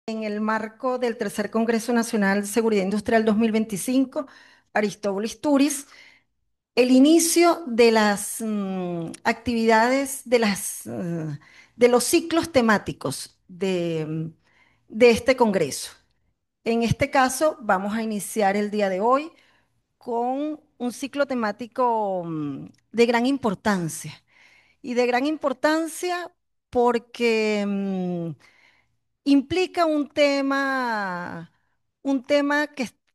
En el marco del Tercer Congreso Nacional de Seguridad Industrial 2025, Aristóbulo Turis, el inicio de las actividades de los ciclos temáticos de este Congreso. En este caso, vamos a iniciar el día de hoy con un ciclo temático de gran importancia. Y de gran importancia porque implica un tema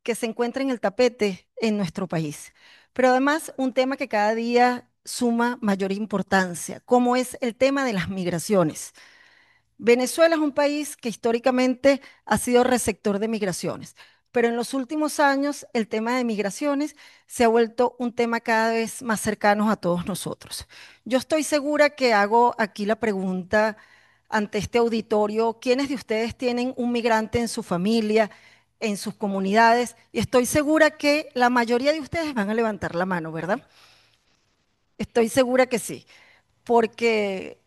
que se encuentra en el tapete en nuestro país, pero además un tema que cada día suma mayor importancia, como es el tema de las migraciones. Venezuela es un país que históricamente ha sido receptor de migraciones, pero en los últimos años el tema de migraciones se ha vuelto un tema cada vez más cercano a todos nosotros. Yo estoy segura que hago aquí la pregunta ante este auditorio: ¿quiénes de ustedes tienen un migrante en su familia, en sus comunidades? Y estoy segura que la mayoría de ustedes van a levantar la mano, ¿verdad? Estoy segura que sí, porque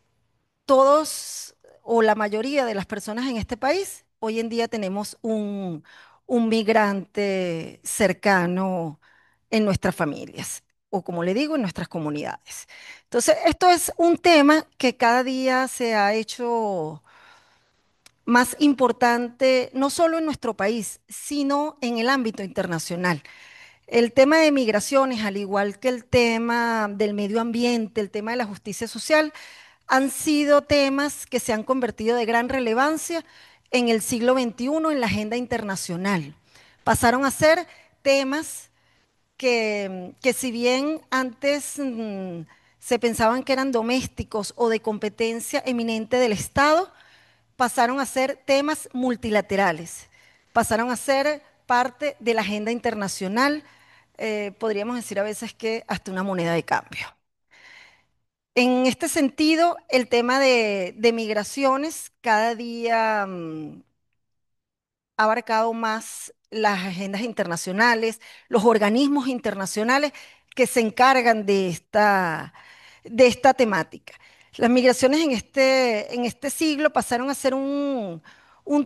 todos o la mayoría de las personas en este país hoy en día tenemos un migrante cercano en nuestras familias o, como le digo, en nuestras comunidades. Entonces, esto es un tema que cada día se ha hecho más importante, no solo en nuestro país, sino en el ámbito internacional. El tema de migraciones, al igual que el tema del medio ambiente, el tema de la justicia social, han sido temas que se han convertido de gran relevancia en el siglo XXI en la agenda internacional. Pasaron a ser temas que si bien antes se pensaban que eran domésticos o de competencia eminente del Estado, pasaron a ser temas multilaterales, pasaron a ser parte de la agenda internacional, podríamos decir a veces que hasta una moneda de cambio. En este sentido, el tema de migraciones cada día ha abarcado más las agendas internacionales, los organismos internacionales que se encargan de esta temática. Las migraciones en este siglo pasaron a ser un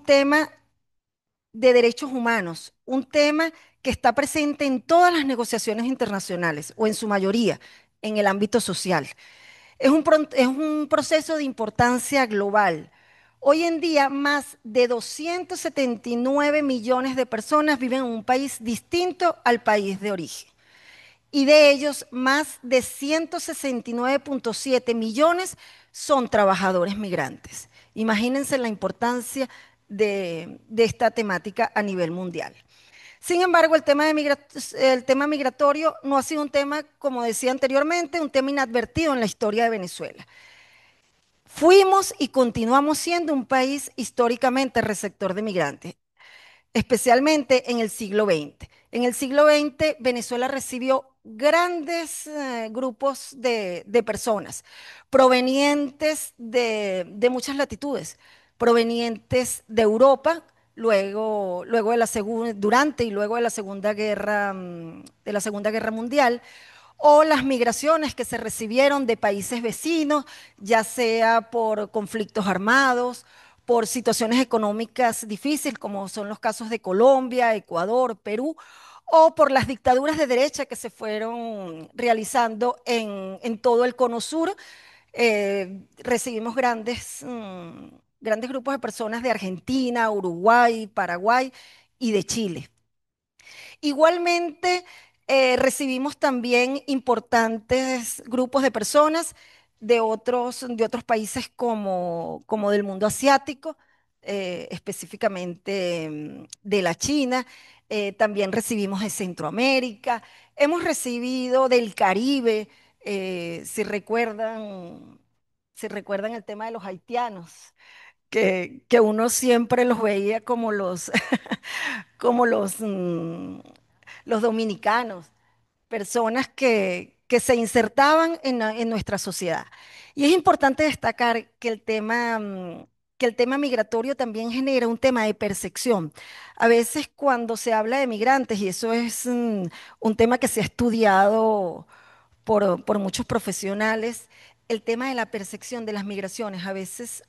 tema de derechos humanos, un tema que está presente en todas las negociaciones internacionales, o en su mayoría en el ámbito social. Es un proceso de importancia global. Hoy en día, más de 279 millones de personas viven en un país distinto al país de origen. Y de ellos, más de 169,7 millones son trabajadores migrantes. Imagínense la importancia de esta temática a nivel mundial. Sin embargo, el tema migratorio no ha sido un tema, como decía anteriormente, un tema inadvertido en la historia de Venezuela. Fuimos y continuamos siendo un país históricamente receptor de migrantes, especialmente en el siglo XX. En el siglo XX, Venezuela recibió grandes grupos de personas provenientes de muchas latitudes, provenientes de Europa, luego de la durante y luego de la Segunda Guerra Mundial, o las migraciones que se recibieron de países vecinos, ya sea por conflictos armados, por situaciones económicas difíciles, como son los casos de Colombia, Ecuador, Perú, o por las dictaduras de derecha que se fueron realizando en todo el cono sur. Recibimos grandes grupos de personas de Argentina, Uruguay, Paraguay y de Chile. Igualmente, recibimos también importantes grupos de personas de otros países como del mundo asiático, específicamente de la China. También recibimos de Centroamérica, hemos recibido del Caribe, si recuerdan el tema de los haitianos, que uno siempre los veía como los dominicanos, personas que se insertaban en nuestra sociedad. Y es importante destacar que el tema migratorio también genera un tema de percepción. A veces cuando se habla de migrantes, y eso es un tema que se ha estudiado por muchos profesionales, el tema de la percepción de las migraciones. A veces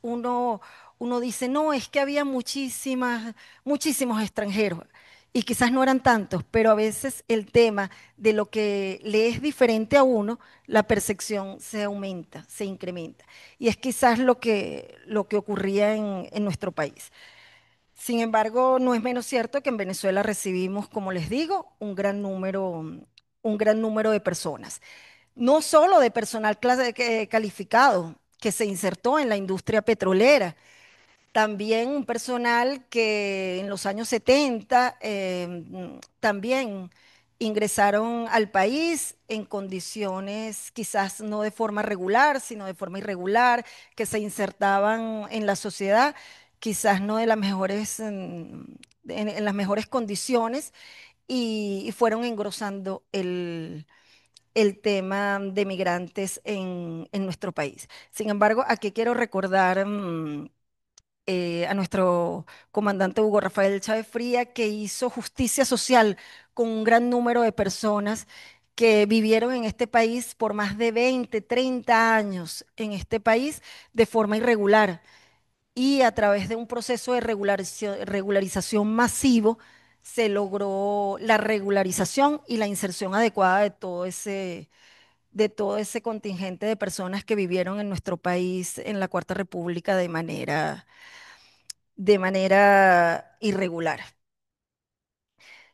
uno dice, no, es que había muchísimos extranjeros. Y quizás no eran tantos, pero a veces el tema de lo que le es diferente a uno, la percepción se aumenta, se incrementa. Y es quizás lo que ocurría en nuestro país. Sin embargo, no es menos cierto que en Venezuela recibimos, como les digo, un gran número de personas. No solo de personal calificado que se insertó en la industria petrolera, también un personal que en los años 70 también ingresaron al país en condiciones quizás no de forma regular, sino de forma irregular, que se insertaban en la sociedad, quizás no de las mejores, en las mejores condiciones y fueron engrosando el tema de migrantes en nuestro país. Sin embargo, aquí quiero recordar a nuestro comandante Hugo Rafael Chávez Fría, que hizo justicia social con un gran número de personas que vivieron en este país por más de 20, 30 años en este país de forma irregular y a través de un proceso de regularización masivo se logró la regularización y la inserción adecuada de todo ese contingente de personas que vivieron en nuestro país en la Cuarta República de manera irregular.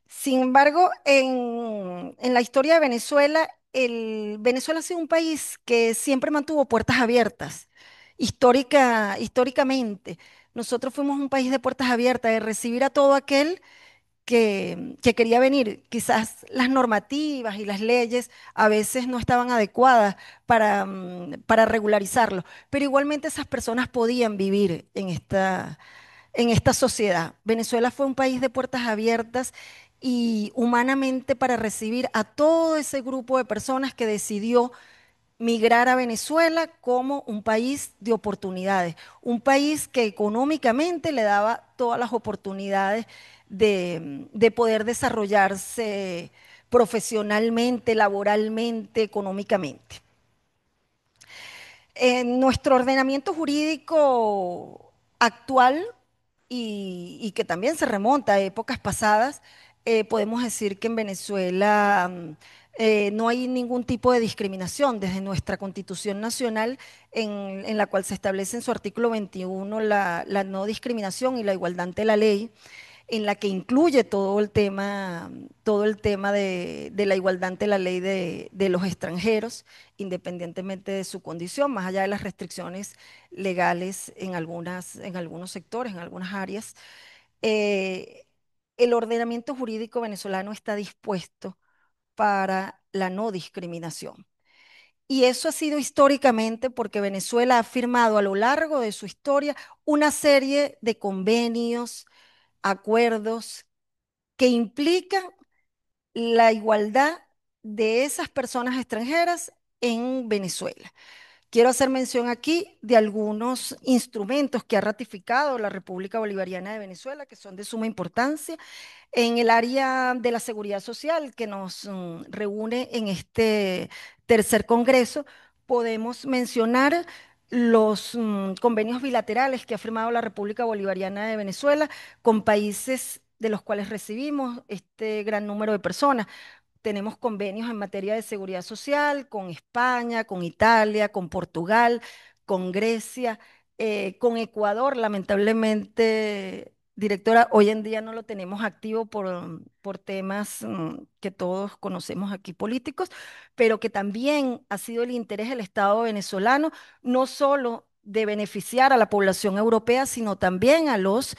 Sin embargo, en la historia de Venezuela, Venezuela ha sido un país que siempre mantuvo puertas abiertas, históricamente. Nosotros fuimos un país de puertas abiertas, de recibir a todo aquel que quería venir. Quizás las normativas y las leyes a veces no estaban adecuadas para regularizarlo, pero igualmente esas personas podían vivir en esta sociedad. Venezuela fue un país de puertas abiertas y humanamente para recibir a todo ese grupo de personas que decidió migrar a Venezuela como un país de oportunidades, un país que económicamente le daba todas las oportunidades de poder desarrollarse profesionalmente, laboralmente, económicamente. En nuestro ordenamiento jurídico actual y que también se remonta a épocas pasadas, podemos decir que en Venezuela no hay ningún tipo de discriminación desde nuestra Constitución Nacional en la cual se establece en su artículo 21 la no discriminación y la igualdad ante la ley en la que incluye todo el tema de la igualdad ante la ley de los extranjeros, independientemente de su condición, más allá de las restricciones legales en algunos sectores, en algunas áreas. eh, el ordenamiento jurídico venezolano está dispuesto para la no discriminación. Y eso ha sido históricamente porque Venezuela ha firmado a lo largo de su historia una serie de convenios, acuerdos que implican la igualdad de esas personas extranjeras en Venezuela. Quiero hacer mención aquí de algunos instrumentos que ha ratificado la República Bolivariana de Venezuela, que son de suma importancia en el área de la seguridad social que nos reúne en este tercer congreso. Podemos mencionar los convenios bilaterales que ha firmado la República Bolivariana de Venezuela con países de los cuales recibimos este gran número de personas. Tenemos convenios en materia de seguridad social con España, con Italia, con Portugal, con Grecia, con Ecuador. Lamentablemente, directora, hoy en día no lo tenemos activo por temas que todos conocemos aquí políticos, pero que también ha sido el interés del Estado venezolano, no solo de beneficiar a la población europea, sino también a los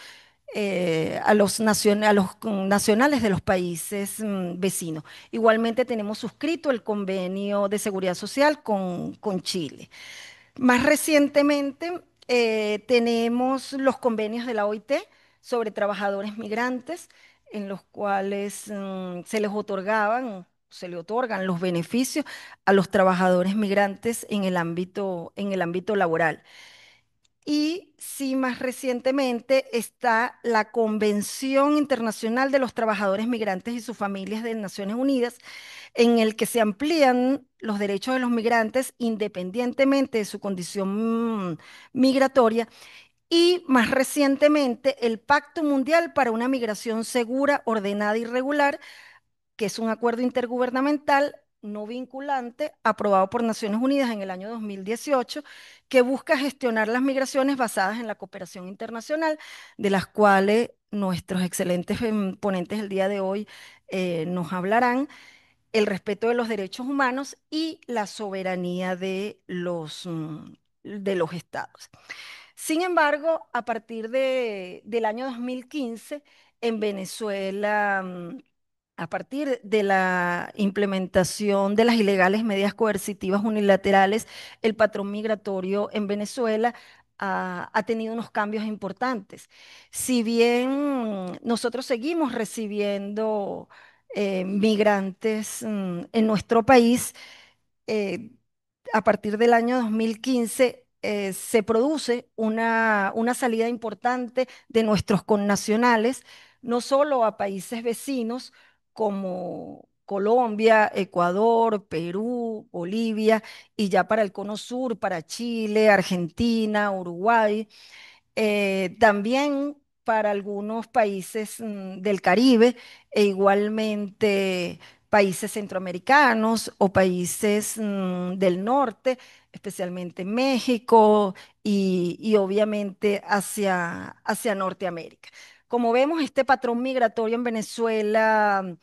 nacionales de los países vecinos. Igualmente tenemos suscrito el convenio de seguridad social con Chile. Más recientemente tenemos los convenios de la OIT sobre trabajadores migrantes, en los cuales se le otorgan los beneficios a los trabajadores migrantes en el ámbito laboral. Y sí, más recientemente está la Convención Internacional de los Trabajadores Migrantes y sus Familias de Naciones Unidas, en el que se amplían los derechos de los migrantes independientemente de su condición migratoria y más recientemente el Pacto Mundial para una Migración Segura, Ordenada y Regular, que es un acuerdo intergubernamental no vinculante aprobado por Naciones Unidas en el año 2018, que busca gestionar las migraciones basadas en la cooperación internacional, de las cuales nuestros excelentes ponentes el día de hoy nos hablarán, el respeto de los derechos humanos y la soberanía de los estados. Sin embargo, a partir del año 2015, en Venezuela, a partir de la implementación de las ilegales medidas coercitivas unilaterales, el patrón migratorio en Venezuela ha tenido unos cambios importantes. Si bien nosotros seguimos recibiendo migrantes en nuestro país, eh, a partir del año 2015 se produce una salida importante de nuestros connacionales, no solo a países vecinos como Colombia, Ecuador, Perú, Bolivia, y ya para el cono sur, para Chile, Argentina, Uruguay, también para algunos países del Caribe e igualmente países centroamericanos o países del norte, especialmente México y obviamente hacia Norteamérica. Como vemos, este patrón migratorio en Venezuela,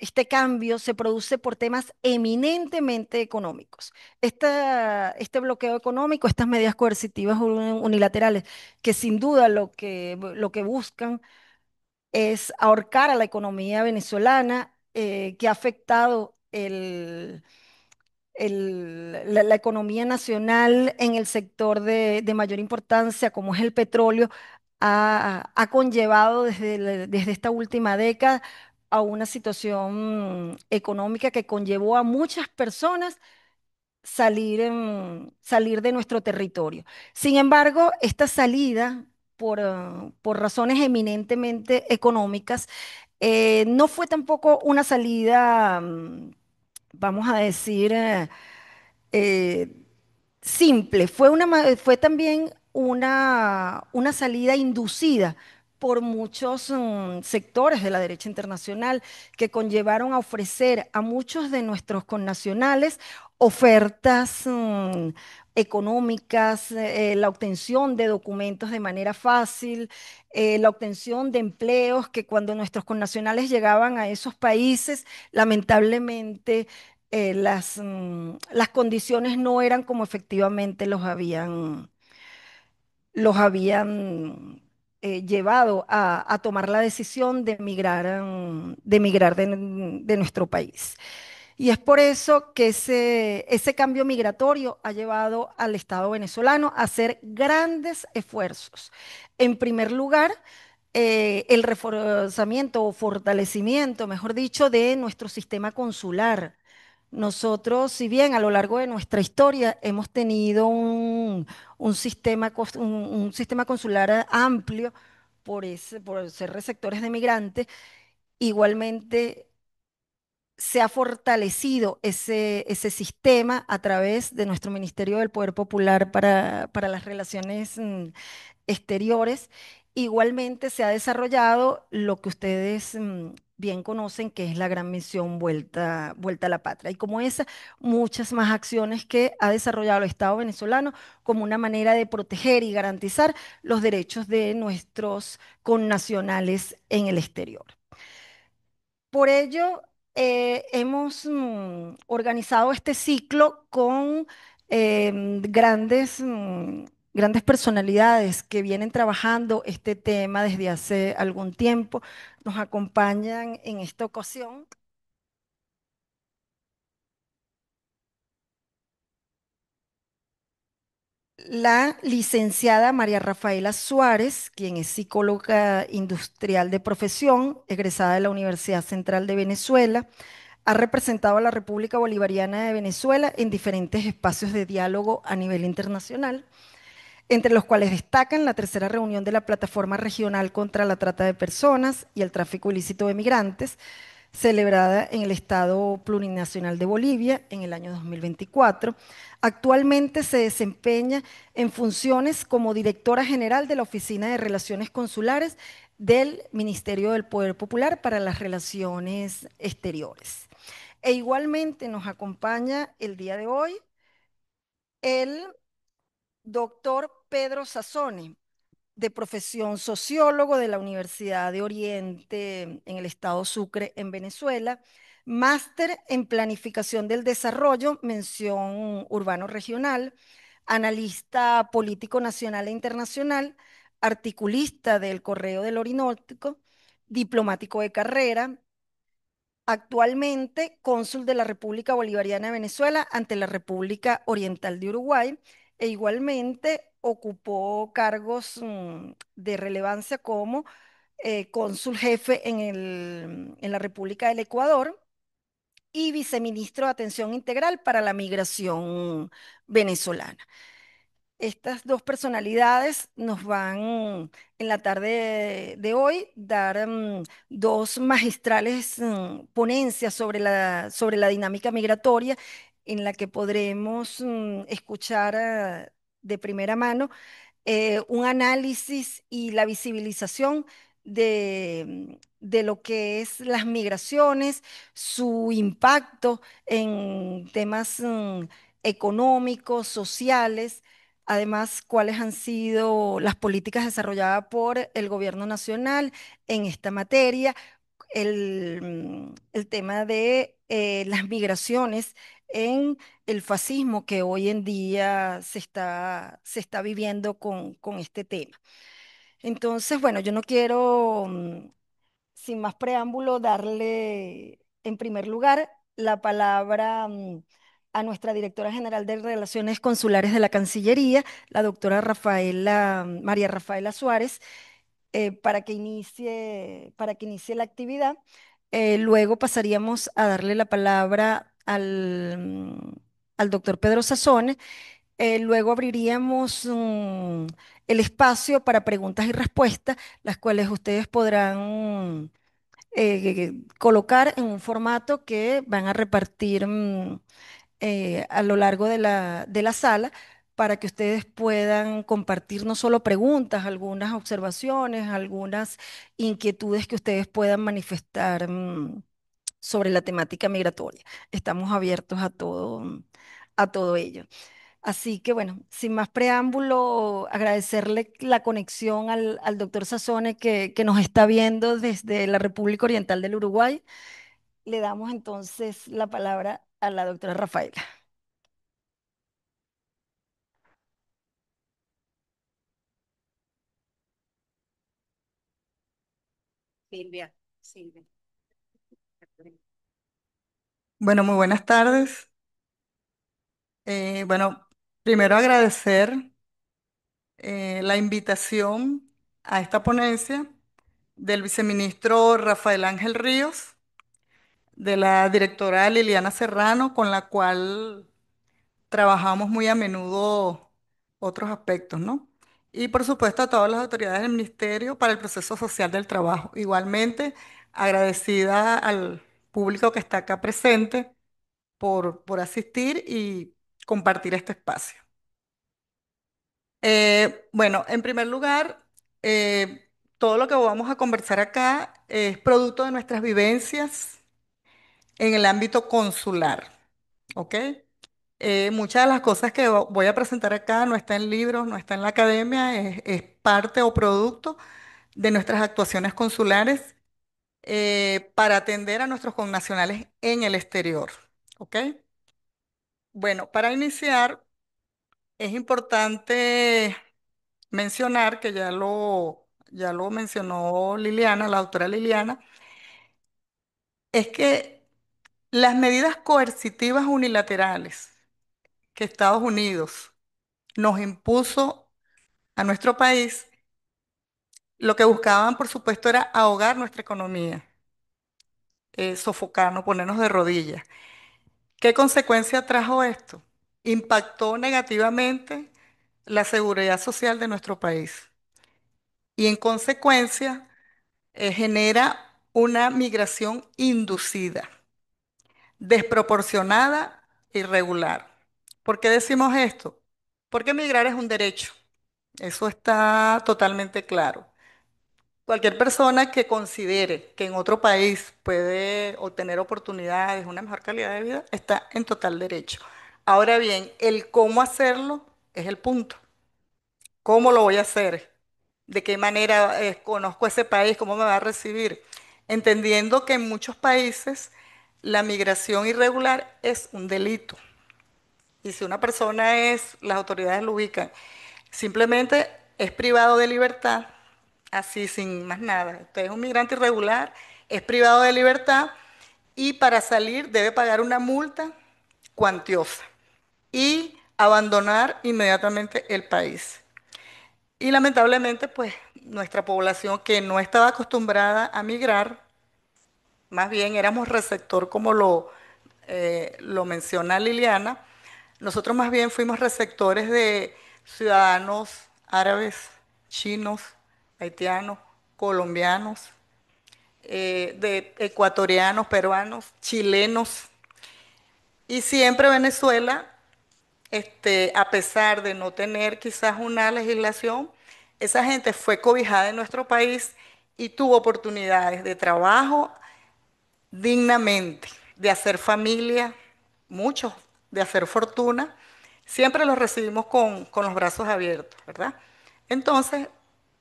este cambio se produce por temas eminentemente económicos. Este bloqueo económico, estas medidas coercitivas unilaterales, que sin duda lo que buscan es ahorcar a la economía venezolana, que ha afectado la economía nacional en el sector de mayor importancia, como es el petróleo, ha conllevado desde esta última década a una situación económica que conllevó a muchas personas salir de nuestro territorio. Sin embargo, esta salida, por razones eminentemente económicas, no fue tampoco una salida, vamos a decir, eh, simple, fue también una salida inducida por muchos sectores de la derecha internacional que conllevaron a ofrecer a muchos de nuestros connacionales ofertas económicas, la obtención de documentos de manera fácil, la obtención de empleos que cuando nuestros connacionales llegaban a esos países, lamentablemente las condiciones no eran como efectivamente los habían llevado a tomar la decisión de emigrar de nuestro país. Y es por eso que ese cambio migratorio ha llevado al Estado venezolano a hacer grandes esfuerzos. En primer lugar, el reforzamiento o fortalecimiento, mejor dicho, de nuestro sistema consular. Nosotros, si bien a lo largo de nuestra historia hemos tenido un sistema consular amplio por ser receptores de migrantes, igualmente se ha fortalecido ese sistema a través de nuestro Ministerio del Poder Popular para las Relaciones Exteriores. Igualmente se ha desarrollado lo que ustedes bien conocen, que es la gran misión Vuelta a la Patria. Y como esa, muchas más acciones que ha desarrollado el Estado venezolano como una manera de proteger y garantizar los derechos de nuestros connacionales en el exterior. Por ello, hemos organizado este ciclo con grandes personalidades que vienen trabajando este tema desde hace algún tiempo. Nos acompañan en esta ocasión la licenciada María Rafaela Suárez, quien es psicóloga industrial de profesión, egresada de la Universidad Central de Venezuela. Ha representado a la República Bolivariana de Venezuela en diferentes espacios de diálogo a nivel internacional, entre los cuales destacan la tercera reunión de la Plataforma Regional contra la Trata de Personas y el Tráfico Ilícito de Migrantes, celebrada en el Estado Plurinacional de Bolivia en el año 2024. Actualmente se desempeña en funciones como directora general de la Oficina de Relaciones Consulares del Ministerio del Poder Popular para las Relaciones Exteriores. E igualmente nos acompaña el día de hoy el doctor Pedro Sassone, de profesión sociólogo de la Universidad de Oriente en el estado Sucre, en Venezuela, máster en planificación del desarrollo, mención urbano regional, analista político nacional e internacional, articulista del Correo del Orinoco, diplomático de carrera, actualmente cónsul de la República Bolivariana de Venezuela ante la República Oriental de Uruguay e igualmente ocupó cargos de relevancia como cónsul jefe en la República del Ecuador y viceministro de Atención Integral para la Migración venezolana. Estas dos personalidades nos van en la tarde de hoy dar dos magistrales ponencias sobre la dinámica migratoria en la que podremos escuchar de primera mano un análisis y la visibilización de lo que es las migraciones, su impacto en temas económicos, sociales, además cuáles han sido las políticas desarrolladas por el gobierno nacional en esta materia, el tema de las migraciones en el fascismo que hoy en día se está viviendo con este tema. Entonces, bueno, yo no quiero, sin más preámbulo, darle en primer lugar la palabra a nuestra directora general de Relaciones Consulares de la Cancillería, la doctora María Rafaela Suárez, para que inicie la actividad. Luego pasaríamos a darle la palabra al doctor Pedro Sassone. Luego abriríamos el espacio para preguntas y respuestas, las cuales ustedes podrán colocar en un formato que van a repartir a lo largo de de la sala para que ustedes puedan compartir no solo preguntas, algunas observaciones, algunas inquietudes que ustedes puedan manifestar sobre la temática migratoria. Estamos abiertos a todo ello. Así que bueno, sin más preámbulo, agradecerle la conexión al doctor Sassone que nos está viendo desde la República Oriental del Uruguay. Le damos entonces la palabra a la doctora Rafaela. Silvia, Silvia. Bueno, muy buenas tardes. Bueno, primero agradecer la invitación a esta ponencia del viceministro Rafael Ángel Ríos, de la directora Liliana Serrano, con la cual trabajamos muy a menudo otros aspectos, ¿no? Y por supuesto a todas las autoridades del ministerio para el proceso social del trabajo. Igualmente, agradecida al público que está acá presente por asistir y compartir este espacio. Bueno, en primer lugar, todo lo que vamos a conversar acá es producto de nuestras vivencias en el ámbito consular, ¿ok? Muchas de las cosas que voy a presentar acá no está en libros, no está en la academia, es parte o producto de nuestras actuaciones consulares para atender a nuestros connacionales en el exterior, ¿ok? Bueno, para iniciar, es importante mencionar que ya lo mencionó Liliana, la doctora Liliana, es que las medidas coercitivas unilaterales que Estados Unidos nos impuso a nuestro país, lo que buscaban, por supuesto, era ahogar nuestra economía, sofocarnos, ponernos de rodillas. ¿Qué consecuencia trajo esto? Impactó negativamente la seguridad social de nuestro país y en consecuencia genera una migración inducida, desproporcionada, irregular. ¿Por qué decimos esto? Porque migrar es un derecho, eso está totalmente claro. Cualquier persona que considere que en otro país puede obtener oportunidades, una mejor calidad de vida, está en total derecho. Ahora bien, el cómo hacerlo es el punto. ¿Cómo lo voy a hacer? ¿De qué manera conozco ese país? ¿Cómo me va a recibir? Entendiendo que en muchos países la migración irregular es un delito. Y si una persona es, las autoridades lo ubican, simplemente es privado de libertad, así sin más nada. Usted es un migrante irregular, es privado de libertad y para salir debe pagar una multa cuantiosa y abandonar inmediatamente el país. Y lamentablemente, pues nuestra población que no estaba acostumbrada a migrar, más bien éramos receptor como lo menciona Liliana, nosotros más bien fuimos receptores de ciudadanos árabes, chinos, haitianos, colombianos, de ecuatorianos, peruanos, chilenos. Y siempre Venezuela, a pesar de no tener quizás una legislación, esa gente fue cobijada en nuestro país y tuvo oportunidades de trabajo dignamente, de hacer familia, muchos, de hacer fortuna. Siempre los recibimos con los brazos abiertos, ¿verdad? Entonces,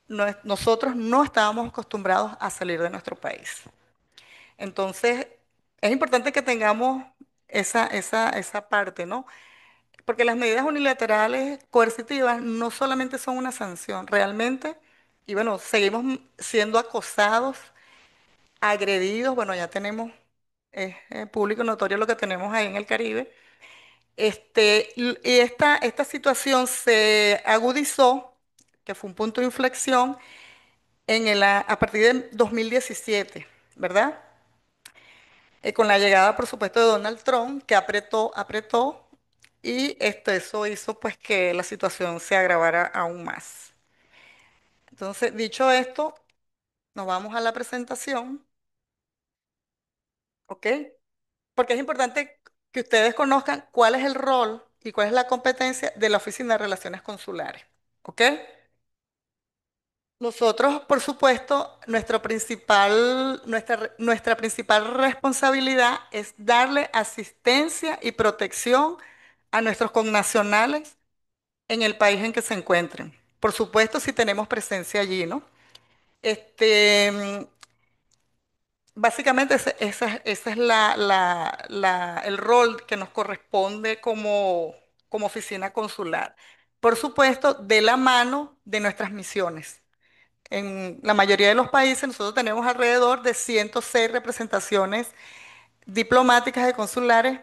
nosotros no estábamos acostumbrados a salir de nuestro país. Entonces, es importante que tengamos esa parte, ¿no? Porque las medidas unilaterales coercitivas no solamente son una sanción, realmente, y bueno, seguimos siendo acosados, agredidos, bueno, ya tenemos, es público notorio lo que tenemos ahí en el Caribe. Y esta situación se agudizó, que fue un punto de inflexión, a partir de 2017, ¿verdad? Con la llegada, por supuesto, de Donald Trump, que apretó, y eso hizo pues que la situación se agravara aún más. Entonces, dicho esto, nos vamos a la presentación, ¿ok? Porque es importante que ustedes conozcan cuál es el rol y cuál es la competencia de la Oficina de Relaciones Consulares, ¿ok? Nosotros, por supuesto, nuestra principal responsabilidad es darle asistencia y protección a nuestros connacionales en el país en que se encuentren. Por supuesto, si tenemos presencia allí, ¿no? Este, mm, Básicamente esa es el rol que nos corresponde como oficina consular. Por supuesto, de la mano de nuestras misiones. En la mayoría de los países nosotros tenemos alrededor de 106 representaciones diplomáticas y consulares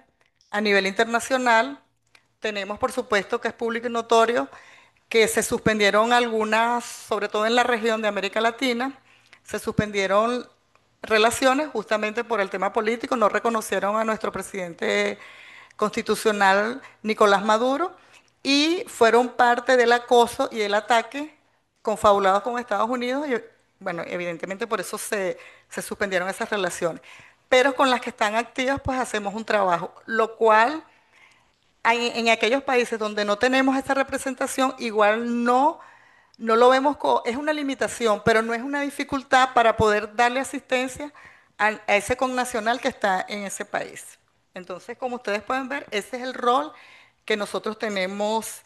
a nivel internacional. Tenemos, por supuesto, que es público y notorio, que se suspendieron algunas, sobre todo en la región de América Latina, se suspendieron relaciones justamente por el tema político, no reconocieron a nuestro presidente constitucional Nicolás Maduro y fueron parte del acoso y el ataque confabulados con Estados Unidos y bueno, evidentemente por eso se suspendieron esas relaciones. Pero con las que están activas pues hacemos un trabajo, lo cual en aquellos países donde no tenemos esta representación igual no lo vemos como, es una limitación, pero no es una dificultad para poder darle asistencia a ese connacional que está en ese país. Entonces, como ustedes pueden ver, ese es el rol que nosotros tenemos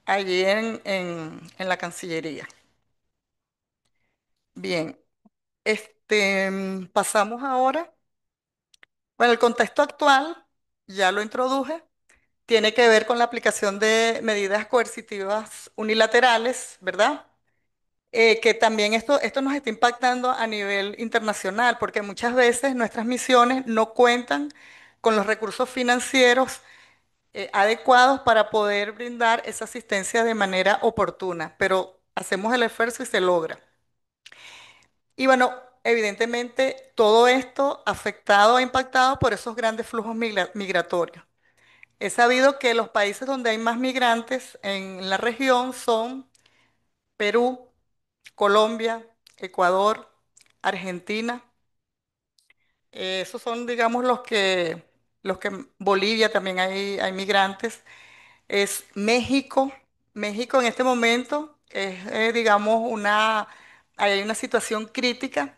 allí en la Cancillería. Bien, pasamos ahora. Bueno, el contexto actual, ya lo introduje, tiene que ver con la aplicación de medidas coercitivas unilaterales, ¿verdad? Que también esto nos está impactando a nivel internacional, porque muchas veces nuestras misiones no cuentan con los recursos financieros adecuados para poder brindar esa asistencia de manera oportuna, pero hacemos el esfuerzo y se logra. Y bueno, evidentemente todo esto afectado e impactado por esos grandes flujos migratorios. He sabido que los países donde hay más migrantes en la región son Perú, Colombia, Ecuador, Argentina. Esos son, digamos, los que Bolivia también hay migrantes. Es México. México en este momento es, digamos, hay una situación crítica,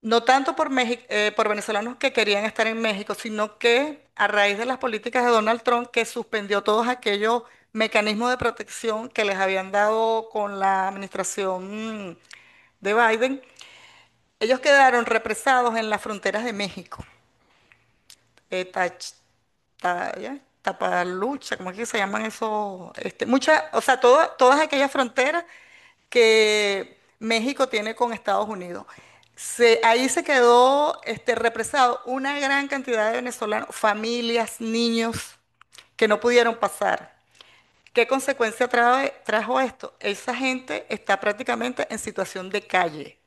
no tanto por venezolanos que querían estar en México, sino que a raíz de las políticas de Donald Trump, que suspendió todos aquellos mecanismos de protección que les habían dado con la administración de Biden, ellos quedaron represados en las fronteras de México. ¿Ya? Tapalucha, ¿cómo es que se llaman esos? O sea, todas aquellas fronteras que México tiene con Estados Unidos. Ahí se quedó represado una gran cantidad de venezolanos, familias, niños que no pudieron pasar. ¿Qué consecuencia trajo esto? Esa gente está prácticamente en situación de calle.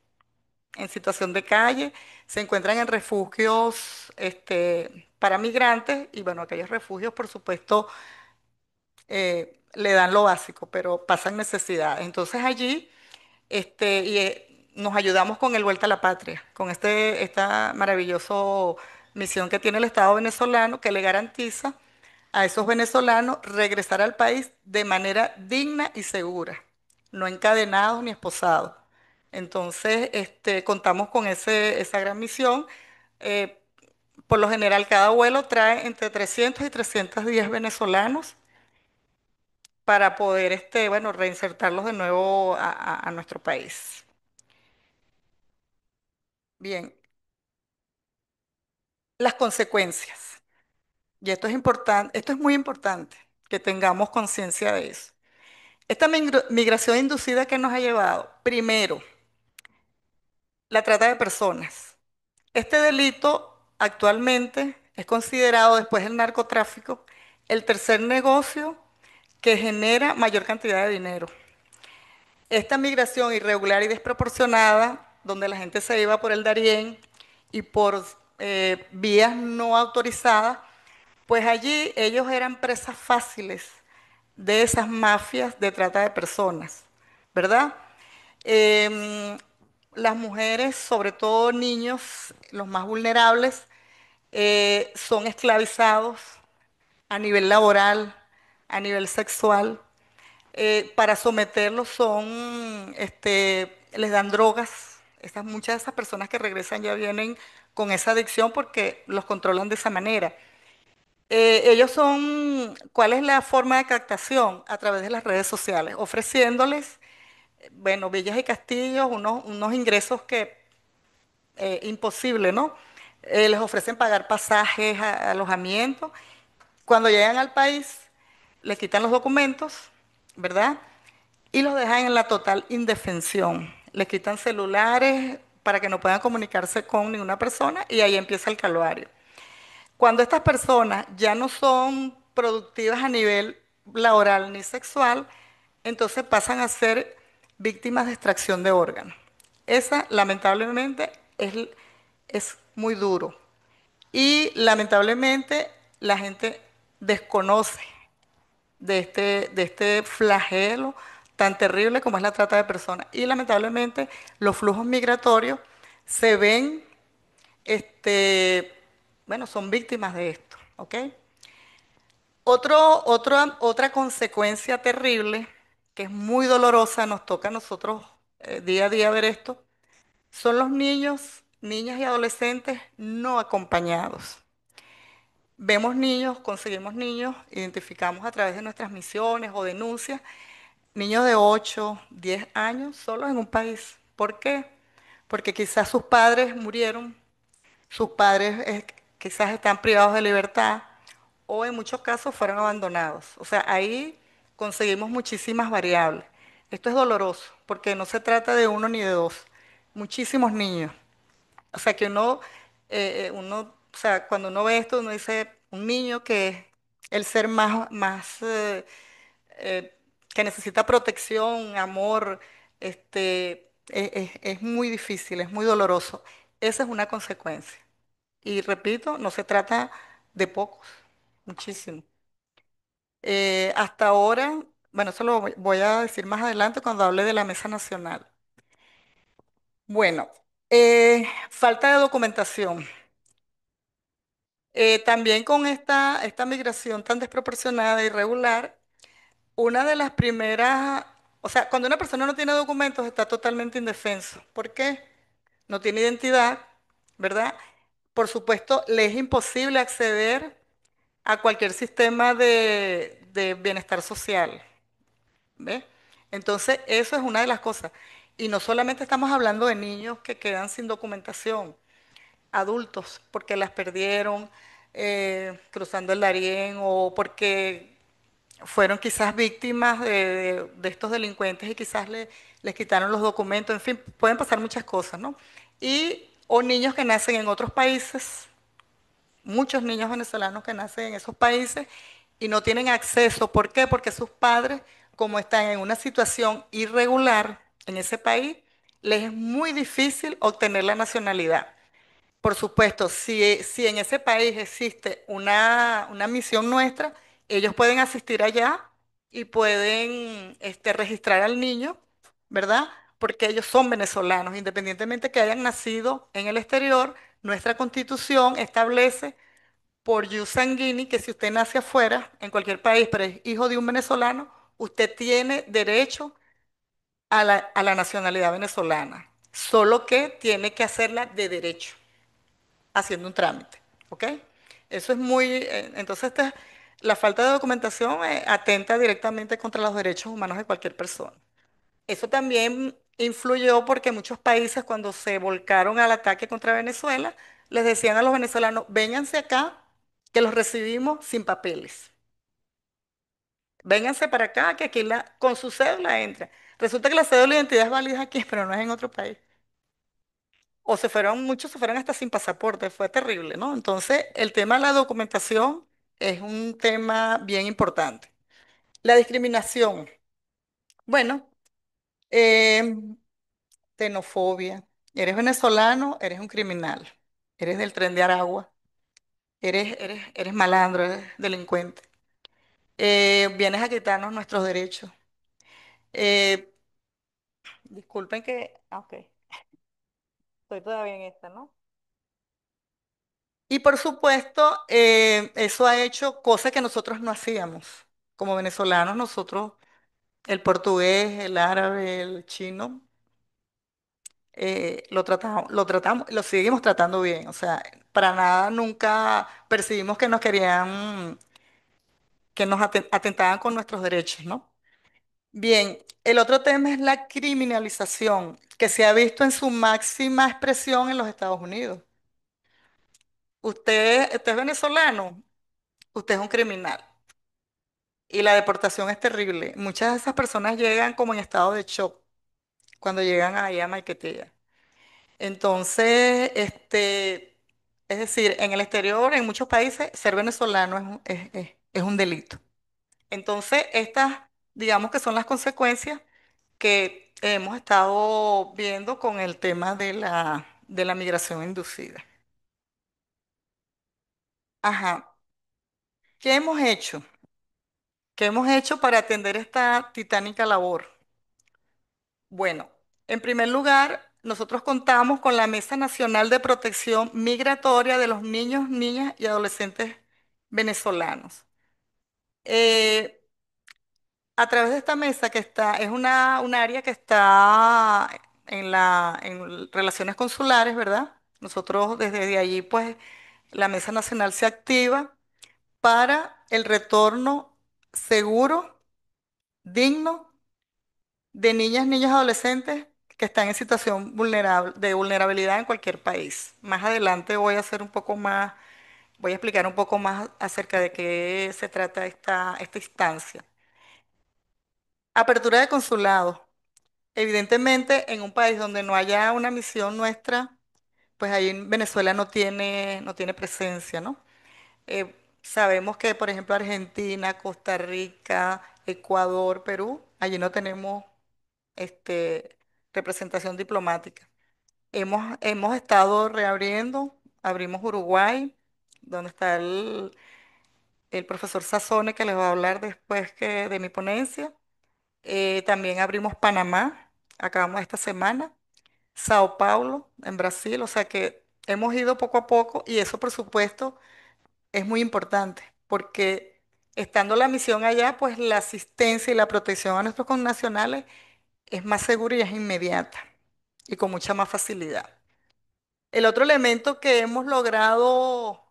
En situación de calle, se encuentran en refugios para migrantes y bueno, aquellos refugios, por supuesto, le dan lo básico, pero pasan necesidades. Entonces allí nos ayudamos con el Vuelta a la Patria, con esta maravillosa misión que tiene el Estado venezolano que le garantiza a esos venezolanos regresar al país de manera digna y segura, no encadenados ni esposados. Entonces, contamos con esa gran misión. Eh, por lo general, cada vuelo trae entre 300 y 310 venezolanos para poder, bueno, reinsertarlos de nuevo a nuestro país. Bien, las consecuencias. Y esto es importante, esto es muy importante que tengamos conciencia de eso. Esta migración inducida que nos ha llevado, primero, la trata de personas. Este delito actualmente es considerado, después del narcotráfico, el tercer negocio que genera mayor cantidad de dinero. Esta migración irregular y desproporcionada, donde la gente se iba por el Darién y por vías no autorizadas, pues allí ellos eran presas fáciles de esas mafias de trata de personas, ¿verdad? Em, las mujeres, sobre todo niños, los más vulnerables, son esclavizados a nivel laboral, a nivel sexual. Para someterlos les dan drogas. Muchas de esas personas que regresan ya vienen con esa adicción porque los controlan de esa manera. ¿Cuál es la forma de captación? A través de las redes sociales, ofreciéndoles, bueno, villas y castillos, unos ingresos que imposible, ¿no? Les ofrecen pagar pasajes, alojamiento. Cuando llegan al país, les quitan los documentos, ¿verdad? Y los dejan en la total indefensión. Les quitan celulares para que no puedan comunicarse con ninguna persona y ahí empieza el calvario. Cuando estas personas ya no son productivas a nivel laboral ni sexual, entonces pasan a ser víctimas de extracción de órganos. Esa, lamentablemente, es muy duro. Y lamentablemente la gente desconoce de este flagelo tan terrible como es la trata de personas. Y lamentablemente los flujos migratorios se ven, bueno, son víctimas de esto, ¿ok? Otra consecuencia terrible, que es muy dolorosa, nos toca a nosotros día a día ver esto, son los niños, niñas y adolescentes no acompañados. Vemos niños, conseguimos niños, identificamos a través de nuestras misiones o denuncias, niños de 8, 10 años solos en un país. ¿Por qué? Porque quizás sus padres murieron, sus padres quizás están privados de libertad o en muchos casos fueron abandonados. O sea, ahí conseguimos muchísimas variables. Esto es doloroso porque no se trata de uno ni de dos, muchísimos niños. O sea, que o sea, cuando uno ve esto, uno dice, un niño que es el ser más eh, que necesita protección, amor, es muy difícil, es muy doloroso. Esa es una consecuencia. Y repito, no se trata de pocos, muchísimo. Hasta ahora, bueno, eso lo voy a decir más adelante cuando hable de la Mesa Nacional. Bueno, falta de documentación. También con esta migración tan desproporcionada e irregular, una de las primeras, o sea, cuando una persona no tiene documentos está totalmente indefenso. ¿Por qué? No tiene identidad, ¿verdad? Por supuesto, le es imposible acceder a cualquier sistema de bienestar social, ¿ves? Entonces, eso es una de las cosas. Y no solamente estamos hablando de niños que quedan sin documentación, adultos, porque las perdieron cruzando el Darién o porque fueron quizás víctimas de estos delincuentes y quizás les quitaron los documentos, en fin, pueden pasar muchas cosas, ¿no? Y, o niños que nacen en otros países, muchos niños venezolanos que nacen en esos países y no tienen acceso. ¿Por qué? Porque sus padres, como están en una situación irregular en ese país, les es muy difícil obtener la nacionalidad. Por supuesto, si en ese país existe una misión nuestra, ellos pueden asistir allá y pueden registrar al niño, ¿verdad? Porque ellos son venezolanos, independientemente que hayan nacido en el exterior, nuestra constitución establece por jus sanguinis que si usted nace afuera, en cualquier país, pero es hijo de un venezolano, usted tiene derecho a la nacionalidad venezolana, solo que tiene que hacerla de derecho haciendo un trámite, ¿ok? Eso es muy, entonces la falta de documentación atenta directamente contra los derechos humanos de cualquier persona. Eso también influyó porque muchos países cuando se volcaron al ataque contra Venezuela, les decían a los venezolanos, vénganse acá, que los recibimos sin papeles. Vénganse para acá, que aquí con su cédula entra. Resulta que la cédula de identidad es válida aquí, pero no es en otro país. O se fueron, muchos se fueron hasta sin pasaporte, fue terrible, ¿no? Entonces, el tema de la documentación es un tema bien importante. La discriminación, bueno, eh, xenofobia. Eres venezolano, eres un criminal. Eres del Tren de Aragua, eres malandro, eres delincuente. Vienes a quitarnos nuestros derechos. Eh, disculpen que, ok, estoy todavía en esta, ¿no? Y por supuesto, eso ha hecho cosas que nosotros no hacíamos. Como venezolanos, nosotros, el portugués, el árabe, el chino, lo tratamos, lo seguimos tratando bien. O sea, para nada nunca percibimos que nos querían, que nos atentaban con nuestros derechos, ¿no? Bien, el otro tema es la criminalización, que se ha visto en su máxima expresión en los Estados Unidos. Usted es venezolano, usted es un criminal. Y la deportación es terrible. Muchas de esas personas llegan como en estado de shock cuando llegan ahí a Maiquetía. Entonces, es decir, en el exterior, en muchos países, ser venezolano es un delito. Entonces, estas, digamos que son las consecuencias que hemos estado viendo con el tema de la migración inducida. Ajá. ¿Qué hemos hecho? ¿Qué hemos hecho para atender esta titánica labor? Bueno, en primer lugar, nosotros contamos con la Mesa Nacional de Protección Migratoria de los Niños, Niñas y Adolescentes Venezolanos. Eh, a través de esta mesa que es un área que está en relaciones consulares, ¿verdad? Nosotros desde allí, pues, la Mesa Nacional se activa para el retorno seguro, digno de niñas, niños, adolescentes que están en situación vulnerable, de vulnerabilidad en cualquier país. Más adelante voy a hacer un poco más, voy a explicar un poco más acerca de qué se trata esta instancia. Apertura de consulados. Evidentemente, en un país donde no haya una misión nuestra, pues ahí en Venezuela no tiene presencia, ¿no? Sabemos que, por ejemplo, Argentina, Costa Rica, Ecuador, Perú, allí no tenemos este, representación diplomática. Hemos estado reabriendo, abrimos Uruguay, donde está el profesor Sassone, que les va a hablar después de mi ponencia. También abrimos Panamá, acabamos esta semana, Sao Paulo, en Brasil, o sea que hemos ido poco a poco y eso, por supuesto, es muy importante, porque estando la misión allá, pues la asistencia y la protección a nuestros connacionales es más segura y es inmediata y con mucha más facilidad. El otro elemento que hemos logrado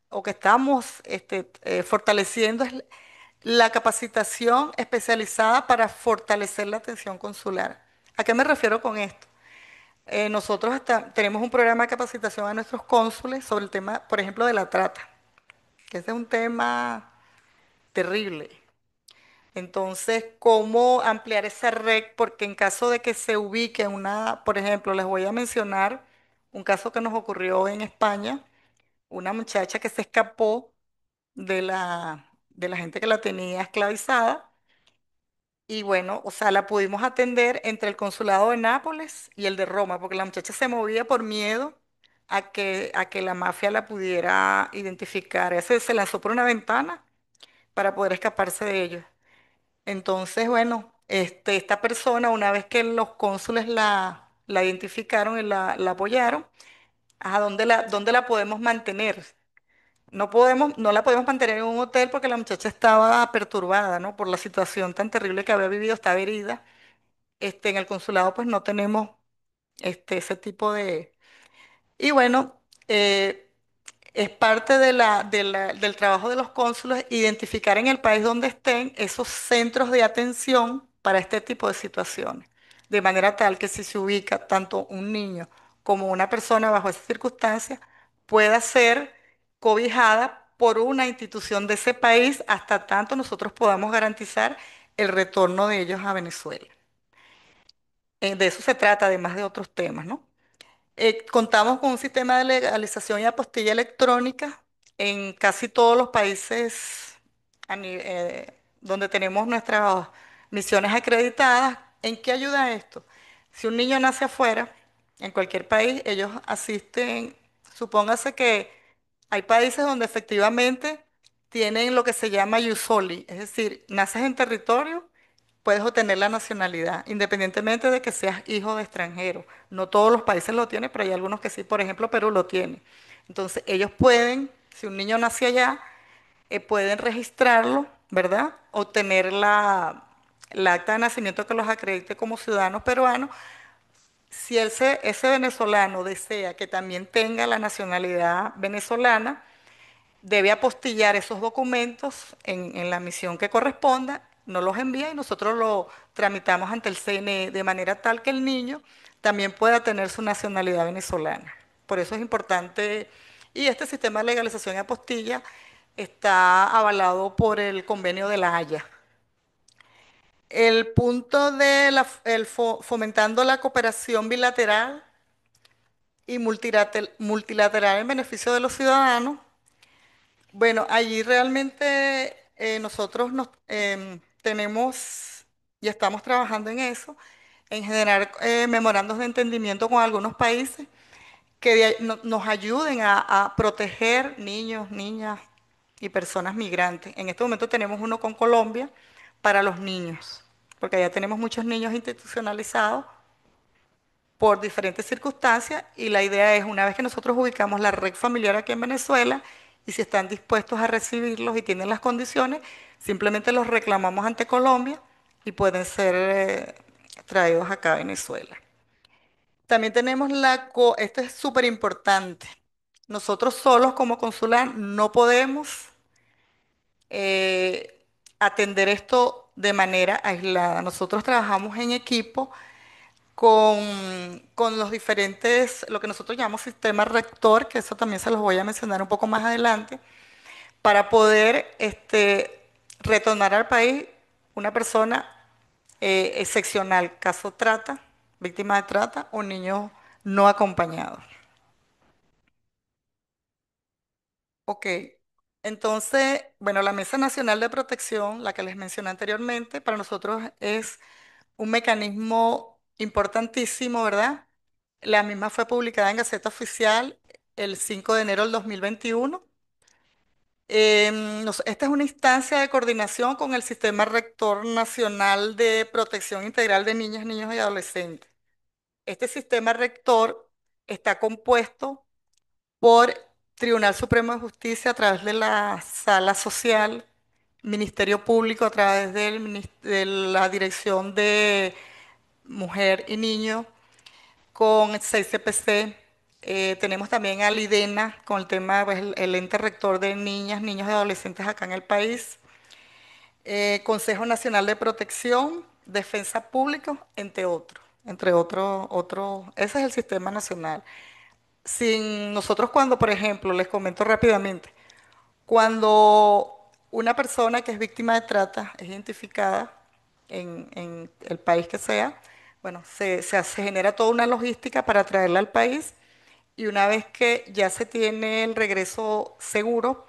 o que estamos fortaleciendo es la capacitación especializada para fortalecer la atención consular. ¿A qué me refiero con esto? Nosotros tenemos un programa de capacitación a nuestros cónsules sobre el tema, por ejemplo, de la trata, que ese es un tema terrible. Entonces, ¿cómo ampliar esa red? Porque en caso de que se ubique una, por ejemplo, les voy a mencionar un caso que nos ocurrió en España, una muchacha que se escapó de la gente que la tenía esclavizada. Y bueno, o sea, la pudimos atender entre el consulado de Nápoles y el de Roma, porque la muchacha se movía por miedo a que la mafia la pudiera identificar. Ella se lanzó por una ventana para poder escaparse de ellos. Entonces, bueno, esta persona, una vez que los cónsules la identificaron y la apoyaron, ¿a dónde la podemos mantener? No la podemos mantener en un hotel porque la muchacha estaba perturbada, ¿no? Por la situación tan terrible que había vivido, estaba herida. En el consulado pues no tenemos ese tipo de... Y bueno, es parte del trabajo de los cónsules identificar en el país donde estén esos centros de atención para este tipo de situaciones, de manera tal que si se ubica tanto un niño como una persona bajo esas circunstancias, pueda ser cobijada por una institución de ese país hasta tanto nosotros podamos garantizar el retorno de ellos a Venezuela. De eso se trata, además de otros temas, ¿no? Contamos con un sistema de legalización y apostilla electrónica en casi todos los países donde tenemos nuestras misiones acreditadas. ¿En qué ayuda esto? Si un niño nace afuera, en cualquier país, ellos asisten, supóngase que hay países donde efectivamente tienen lo que se llama iusoli, es decir, naces en territorio, puedes obtener la nacionalidad, independientemente de que seas hijo de extranjero. No todos los países lo tienen, pero hay algunos que sí, por ejemplo, Perú lo tiene. Entonces, ellos pueden, si un niño nace allá, pueden registrarlo, ¿verdad? Obtener la acta de nacimiento que los acredite como ciudadanos peruanos. Si ese venezolano desea que también tenga la nacionalidad venezolana, debe apostillar esos documentos en la misión que corresponda, nos los envía y nosotros lo tramitamos ante el CNE de manera tal que el niño también pueda tener su nacionalidad venezolana. Por eso es importante, y este sistema de legalización y apostilla está avalado por el convenio de La Haya. El punto de fomentando la cooperación bilateral y multilateral en beneficio de los ciudadanos. Bueno, allí realmente nosotros tenemos y estamos trabajando en eso, en generar memorandos de entendimiento con algunos países que nos ayuden a proteger niños, niñas y personas migrantes. En este momento tenemos uno con Colombia para los niños, porque allá tenemos muchos niños institucionalizados por diferentes circunstancias y la idea es, una vez que nosotros ubicamos la red familiar aquí en Venezuela y si están dispuestos a recibirlos y tienen las condiciones, simplemente los reclamamos ante Colombia y pueden ser traídos acá a Venezuela. También tenemos esto es súper importante, nosotros solos como consular no podemos eh, atender esto de manera aislada. Nosotros trabajamos en equipo con los diferentes, lo que nosotros llamamos sistema rector, que eso también se los voy a mencionar un poco más adelante, para poder retornar al país una persona excepcional, caso trata, víctima de trata o niños no acompañados. Ok, entonces, bueno, la Mesa Nacional de Protección, la que les mencioné anteriormente, para nosotros es un mecanismo importantísimo, ¿verdad? La misma fue publicada en Gaceta Oficial el 5 de enero del 2021. Esta es una instancia de coordinación con el Sistema Rector Nacional de Protección Integral de Niñas, Niños y Adolescentes. Este sistema rector está compuesto por Tribunal Supremo de Justicia a través de la Sala Social, Ministerio Público a través de la Dirección de Mujer y Niño, con el 6CPC. Tenemos también al IDENA con el tema, pues, el ente rector de niñas, niños y adolescentes acá en el país. Consejo Nacional de Protección, Defensa Pública, entre otros, ese es el sistema nacional. Sin nosotros cuando, por ejemplo, les comento rápidamente, cuando una persona que es víctima de trata es identificada en el país que sea, bueno, se genera toda una logística para traerla al país y una vez que ya se tiene el regreso seguro,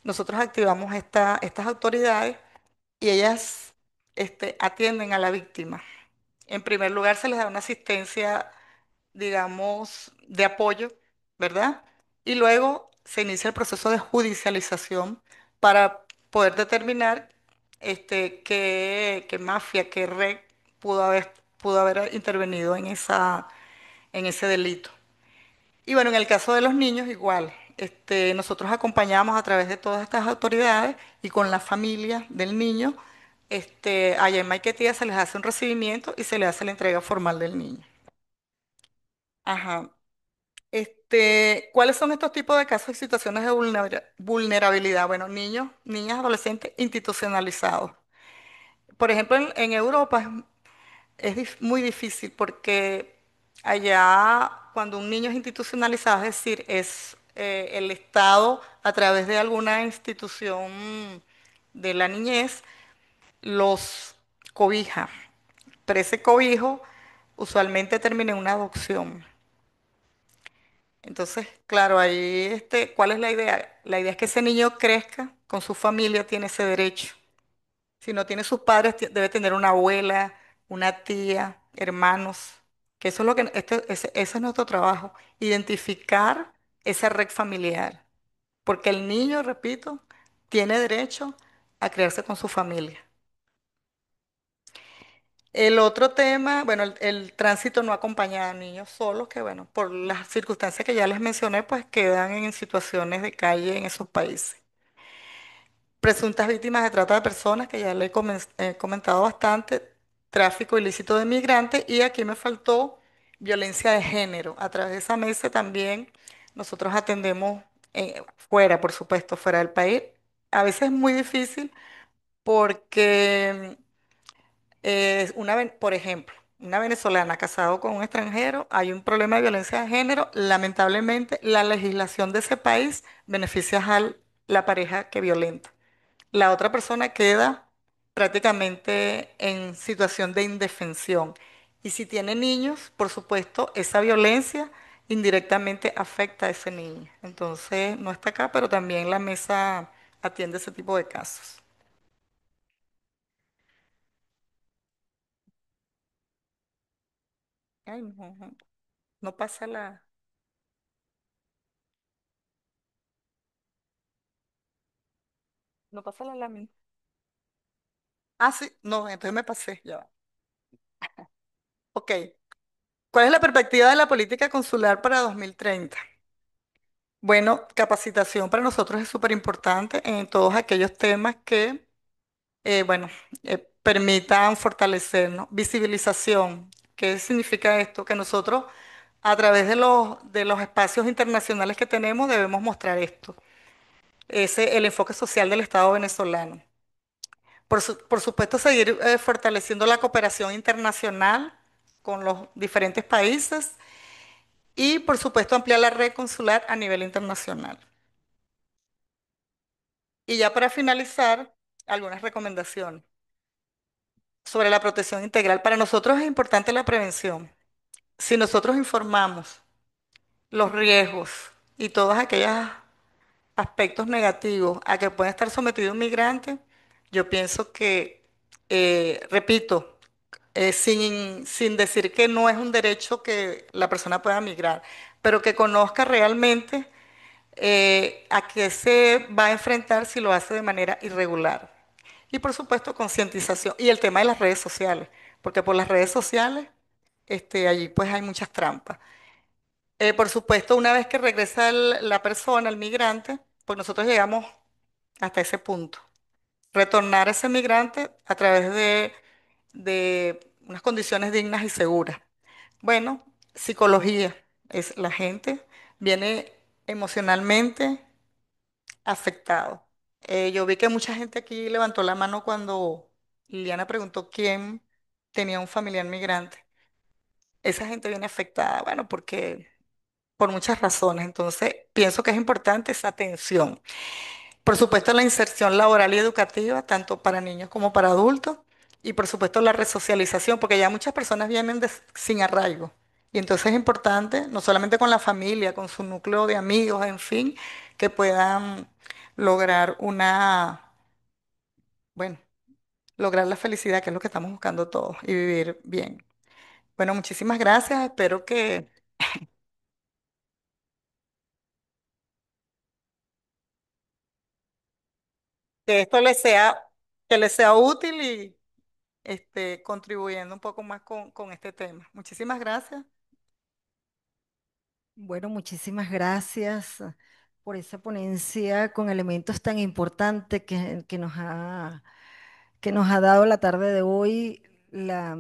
nosotros activamos estas autoridades y ellas atienden a la víctima. En primer lugar, se les da una asistencia, digamos, de apoyo, ¿verdad? Y luego se inicia el proceso de judicialización para poder determinar qué mafia, qué red pudo haber intervenido en ese delito. Y bueno, en el caso de los niños, igual. Nosotros acompañamos a través de todas estas autoridades y con la familia del niño. Allá en Maiquetía se les hace un recibimiento y se le hace la entrega formal del niño. Ajá. ¿Cuáles son estos tipos de casos y situaciones de vulnerabilidad? Bueno, niños, niñas, adolescentes institucionalizados. Por ejemplo, en Europa es muy difícil porque allá cuando un niño es institucionalizado, es decir, es el Estado a través de alguna institución de la niñez, los cobija. Pero ese cobijo usualmente termina en una adopción. Entonces, claro, ahí, ¿cuál es la idea? La idea es que ese niño crezca con su familia, tiene ese derecho. Si no tiene sus padres, debe tener una abuela, una tía, hermanos, que eso es lo que, ese es nuestro trabajo, identificar esa red familiar. Porque el niño, repito, tiene derecho a criarse con su familia. El otro tema, bueno, el tránsito no acompañado a niños solos, que bueno, por las circunstancias que ya les mencioné, pues quedan en situaciones de calle en esos países. Presuntas víctimas de trata de personas, que ya le he comentado bastante, tráfico ilícito de migrantes y aquí me faltó violencia de género. A través de esa mesa también nosotros atendemos fuera, por supuesto, fuera del país. A veces es muy difícil porque por ejemplo, una venezolana casada con un extranjero, hay un problema de violencia de género. Lamentablemente, la legislación de ese país beneficia a la pareja que violenta. La otra persona queda prácticamente en situación de indefensión. Y si tiene niños, por supuesto, esa violencia indirectamente afecta a ese niño. Entonces, no está acá, pero también la mesa atiende ese tipo de casos. Ay, no, no pasa no pasa la lámina. Ah, sí, no, entonces me pasé, ya va. Ok. ¿Cuál es la perspectiva de la política consular para 2030? Bueno, capacitación para nosotros es súper importante en todos aquellos temas que, bueno, permitan fortalecernos. Visibilización. ¿Qué significa esto? Que nosotros, a través de los espacios internacionales que tenemos, debemos mostrar esto. El enfoque social del Estado venezolano. Por supuesto, seguir fortaleciendo la cooperación internacional con los diferentes países y, por supuesto, ampliar la red consular a nivel internacional. Y ya para finalizar, algunas recomendaciones sobre la protección integral. Para nosotros es importante la prevención. Si nosotros informamos los riesgos y todos aquellos aspectos negativos a que puede estar sometido un migrante, yo pienso que, repito, sin decir que no es un derecho que la persona pueda migrar, pero que conozca realmente a qué se va a enfrentar si lo hace de manera irregular. Y por supuesto, concientización. Y el tema de las redes sociales, porque por las redes sociales, allí pues hay muchas trampas. Por supuesto, una vez que regresa la persona, el migrante, pues nosotros llegamos hasta ese punto. Retornar a ese migrante a través de unas condiciones dignas y seguras. Bueno, psicología. Es la gente viene emocionalmente afectado. Yo vi que mucha gente aquí levantó la mano cuando Liliana preguntó quién tenía un familiar migrante. Esa gente viene afectada, bueno, porque por muchas razones. Entonces, pienso que es importante esa atención. Por supuesto, la inserción laboral y educativa, tanto para niños como para adultos. Y por supuesto, la resocialización, porque ya muchas personas vienen sin arraigo. Y entonces es importante, no solamente con la familia, con su núcleo de amigos, en fin, que puedan lograr bueno, lograr la felicidad, que es lo que estamos buscando todos, y vivir bien. Bueno, muchísimas gracias. Espero que esto les sea útil y contribuyendo un poco más con este tema. Muchísimas gracias. Bueno, muchísimas gracias por esa ponencia con elementos tan importantes que nos ha dado la tarde de hoy la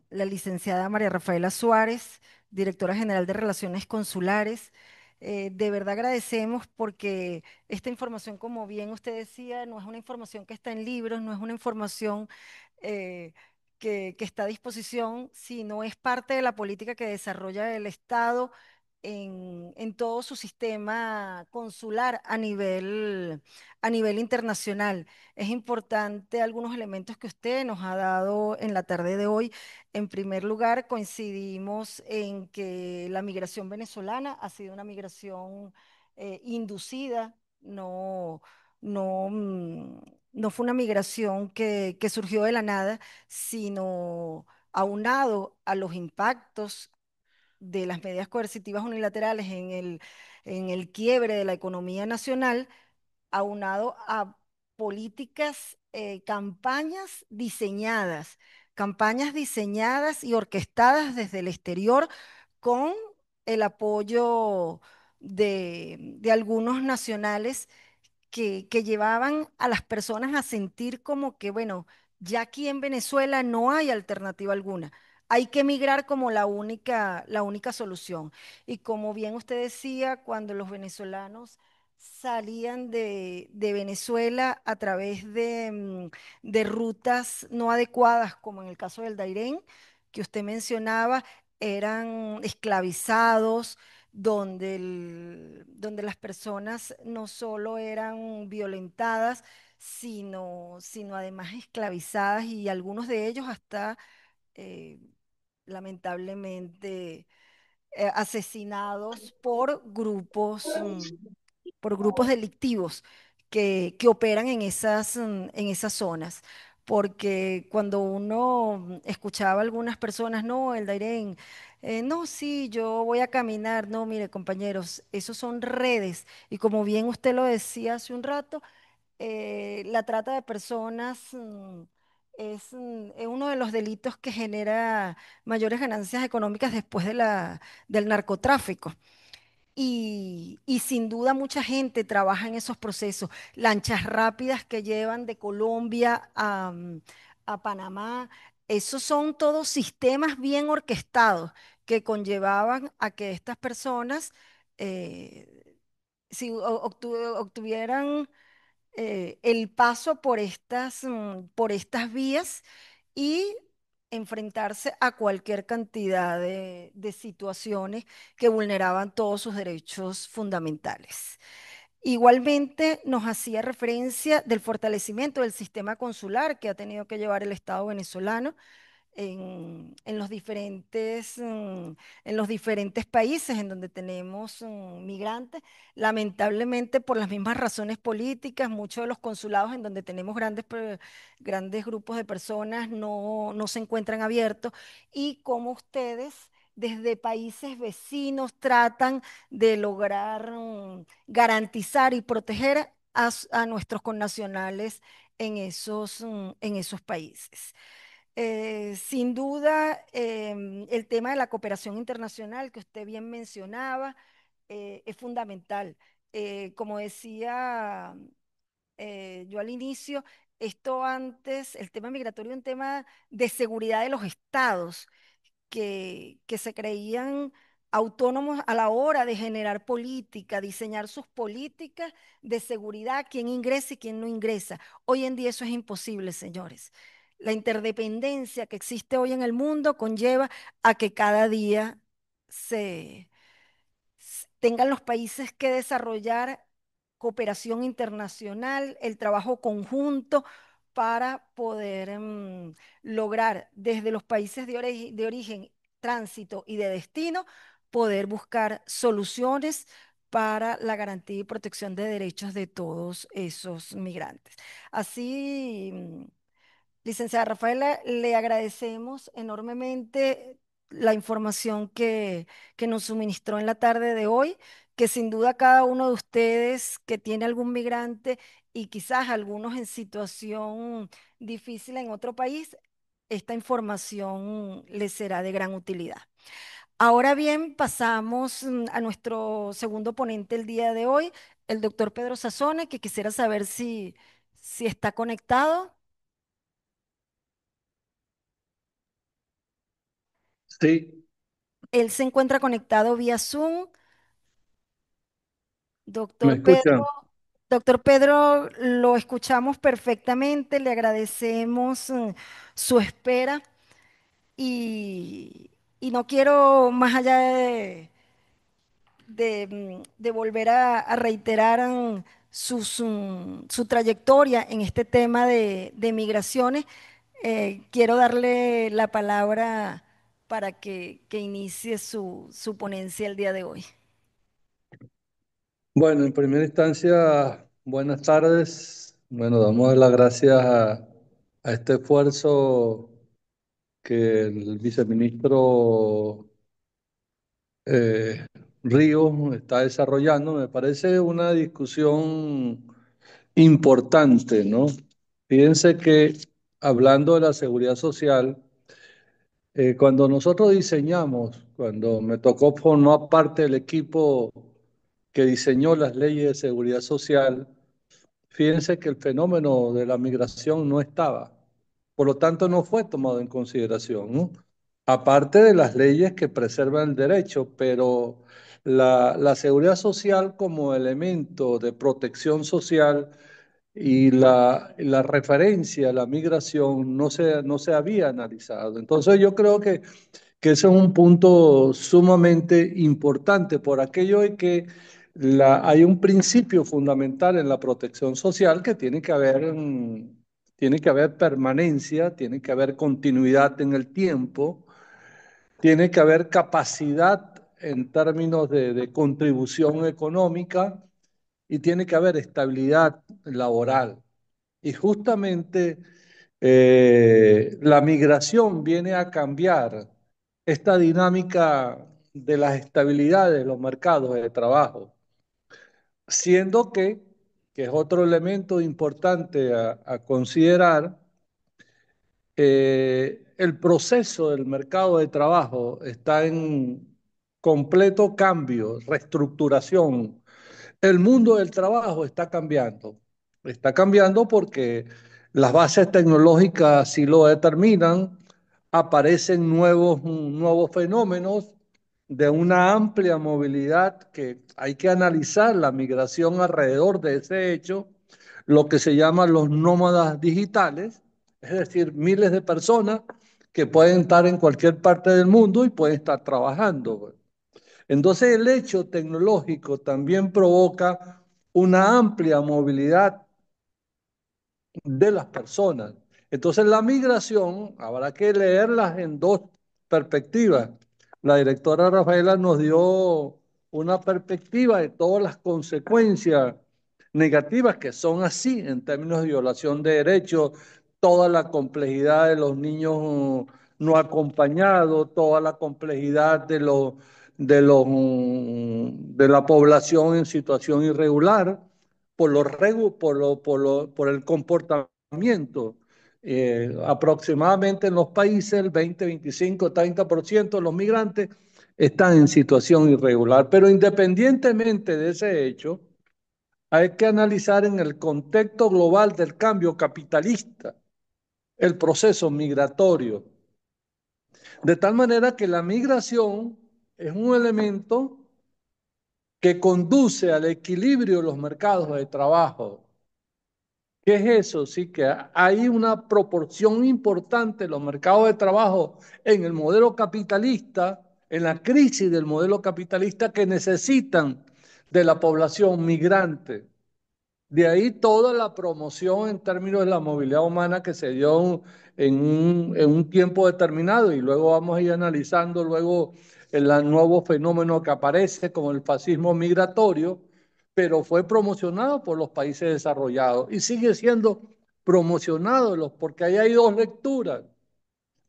licenciada María Rafaela Suárez, directora general de Relaciones Consulares. De verdad agradecemos porque esta información, como bien usted decía, no es una información que está en libros, no es una información eh, que está a disposición, sino es parte de la política que desarrolla el Estado en todo su sistema consular a nivel internacional. Es importante algunos elementos que usted nos ha dado en la tarde de hoy. En primer lugar, coincidimos en que la migración venezolana ha sido una migración inducida, no, no fue una migración que surgió de la nada, sino aunado a los impactos de las medidas coercitivas unilaterales en el quiebre de la economía nacional, aunado a políticas, campañas diseñadas y orquestadas desde el exterior con el apoyo de algunos nacionales que llevaban a las personas a sentir como que, bueno, ya aquí en Venezuela no hay alternativa alguna. Hay que emigrar como la única solución. Y como bien usted decía, cuando los venezolanos salían de Venezuela a través de rutas no adecuadas, como en el caso del Dairén, que usted mencionaba, eran esclavizados, donde las personas no solo eran violentadas, sino además esclavizadas y algunos de ellos hasta eh, lamentablemente asesinados por grupos delictivos que operan en esas zonas. Porque cuando uno escuchaba a algunas personas, no, el Dairén, no, sí, yo voy a caminar. No, mire, compañeros, esos son redes. Y como bien usted lo decía hace un rato, la trata de personas es uno de los delitos que genera mayores ganancias económicas después del narcotráfico. Y sin duda mucha gente trabaja en esos procesos. Lanchas rápidas que llevan de Colombia a Panamá. Esos son todos sistemas bien orquestados que conllevaban a que estas personas, si obtuvieran el paso por estas vías y enfrentarse a cualquier cantidad de situaciones que vulneraban todos sus derechos fundamentales. Igualmente nos hacía referencia del fortalecimiento del sistema consular que ha tenido que llevar el Estado venezolano en en los diferentes países en donde tenemos migrantes. Lamentablemente, por las mismas razones políticas, muchos de los consulados en donde tenemos grandes grupos de personas no se encuentran abiertos y como ustedes desde países vecinos tratan de lograr garantizar y proteger a nuestros connacionales en en esos países. Sin duda, el tema de la cooperación internacional que usted bien mencionaba es fundamental. Como decía yo al inicio, esto antes, el tema migratorio, un tema de seguridad de los estados que se creían autónomos a la hora de generar política, diseñar sus políticas de seguridad, quién ingresa y quién no ingresa. Hoy en día eso es imposible, señores. La interdependencia que existe hoy en el mundo conlleva a que cada día se tengan los países que desarrollar cooperación internacional, el trabajo conjunto para poder lograr desde los países de origen, tránsito y de destino, poder buscar soluciones para la garantía y protección de derechos de todos esos migrantes. Así, licenciada Rafaela, le agradecemos enormemente la información que nos suministró en la tarde de hoy, que sin duda cada uno de ustedes que tiene algún migrante y quizás algunos en situación difícil en otro país, esta información les será de gran utilidad. Ahora bien, pasamos a nuestro segundo ponente el día de hoy, el doctor Pedro Sazone, que quisiera saber si está conectado. Sí, Él se encuentra conectado vía Zoom. me Doctor Pedro, escuchan. doctor Pedro, lo escuchamos perfectamente, le agradecemos su espera y no quiero más allá de volver a reiterar su trayectoria en este tema de migraciones. Quiero darle la palabra para que inicie su ponencia el día de hoy. Bueno, en primera instancia, buenas tardes. Bueno, damos las gracias a este esfuerzo que el viceministro eh, Río está desarrollando. Me parece una discusión importante, ¿no? Fíjense que hablando de la seguridad social, cuando nosotros diseñamos, cuando me tocó formar parte del equipo que diseñó las leyes de seguridad social, fíjense que el fenómeno de la migración no estaba. Por lo tanto, no fue tomado en consideración, ¿no? Aparte de las leyes que preservan el derecho, pero la seguridad social como elemento de protección social y la referencia a la migración no se había analizado. Entonces, yo creo que ese es un punto sumamente importante por aquello de que hay un principio fundamental en la protección social que tiene que haber permanencia, tiene que haber continuidad en el tiempo, tiene que haber capacidad en términos de contribución económica y tiene que haber estabilidad laboral. Y justamente la migración viene a cambiar esta dinámica de las estabilidades de los mercados de trabajo, siendo que es otro elemento importante a considerar, el proceso del mercado de trabajo está en completo cambio, reestructuración. El mundo del trabajo está cambiando. Está cambiando porque las bases tecnológicas sí lo determinan. Aparecen nuevos fenómenos de una amplia movilidad que hay que analizar la migración alrededor de ese hecho, lo que se llama los nómadas digitales, es decir, miles de personas que pueden estar en cualquier parte del mundo y pueden estar trabajando. Entonces el hecho tecnológico también provoca una amplia movilidad de las personas. Entonces la migración habrá que leerlas en dos perspectivas. La directora Rafaela nos dio una perspectiva de todas las consecuencias negativas que son así en términos de violación de derechos, toda la complejidad de los niños no acompañados, toda la complejidad de la población en situación irregular por el comportamiento Aproximadamente en los países el 20, 25, 30% de los migrantes están en situación irregular. Pero independientemente de ese hecho, hay que analizar en el contexto global del cambio capitalista el proceso migratorio, de tal manera que la migración es un elemento que conduce al equilibrio de los mercados de trabajo. ¿Qué es eso? Sí, que hay una proporción importante de los mercados de trabajo en el modelo capitalista, en la crisis del modelo capitalista, que necesitan de la población migrante. De ahí toda la promoción en términos de la movilidad humana que se dio en un tiempo determinado, y luego vamos a ir analizando luego el nuevo fenómeno que aparece como el fascismo migratorio, pero fue promocionado por los países desarrollados y sigue siendo promocionado porque ahí hay dos lecturas.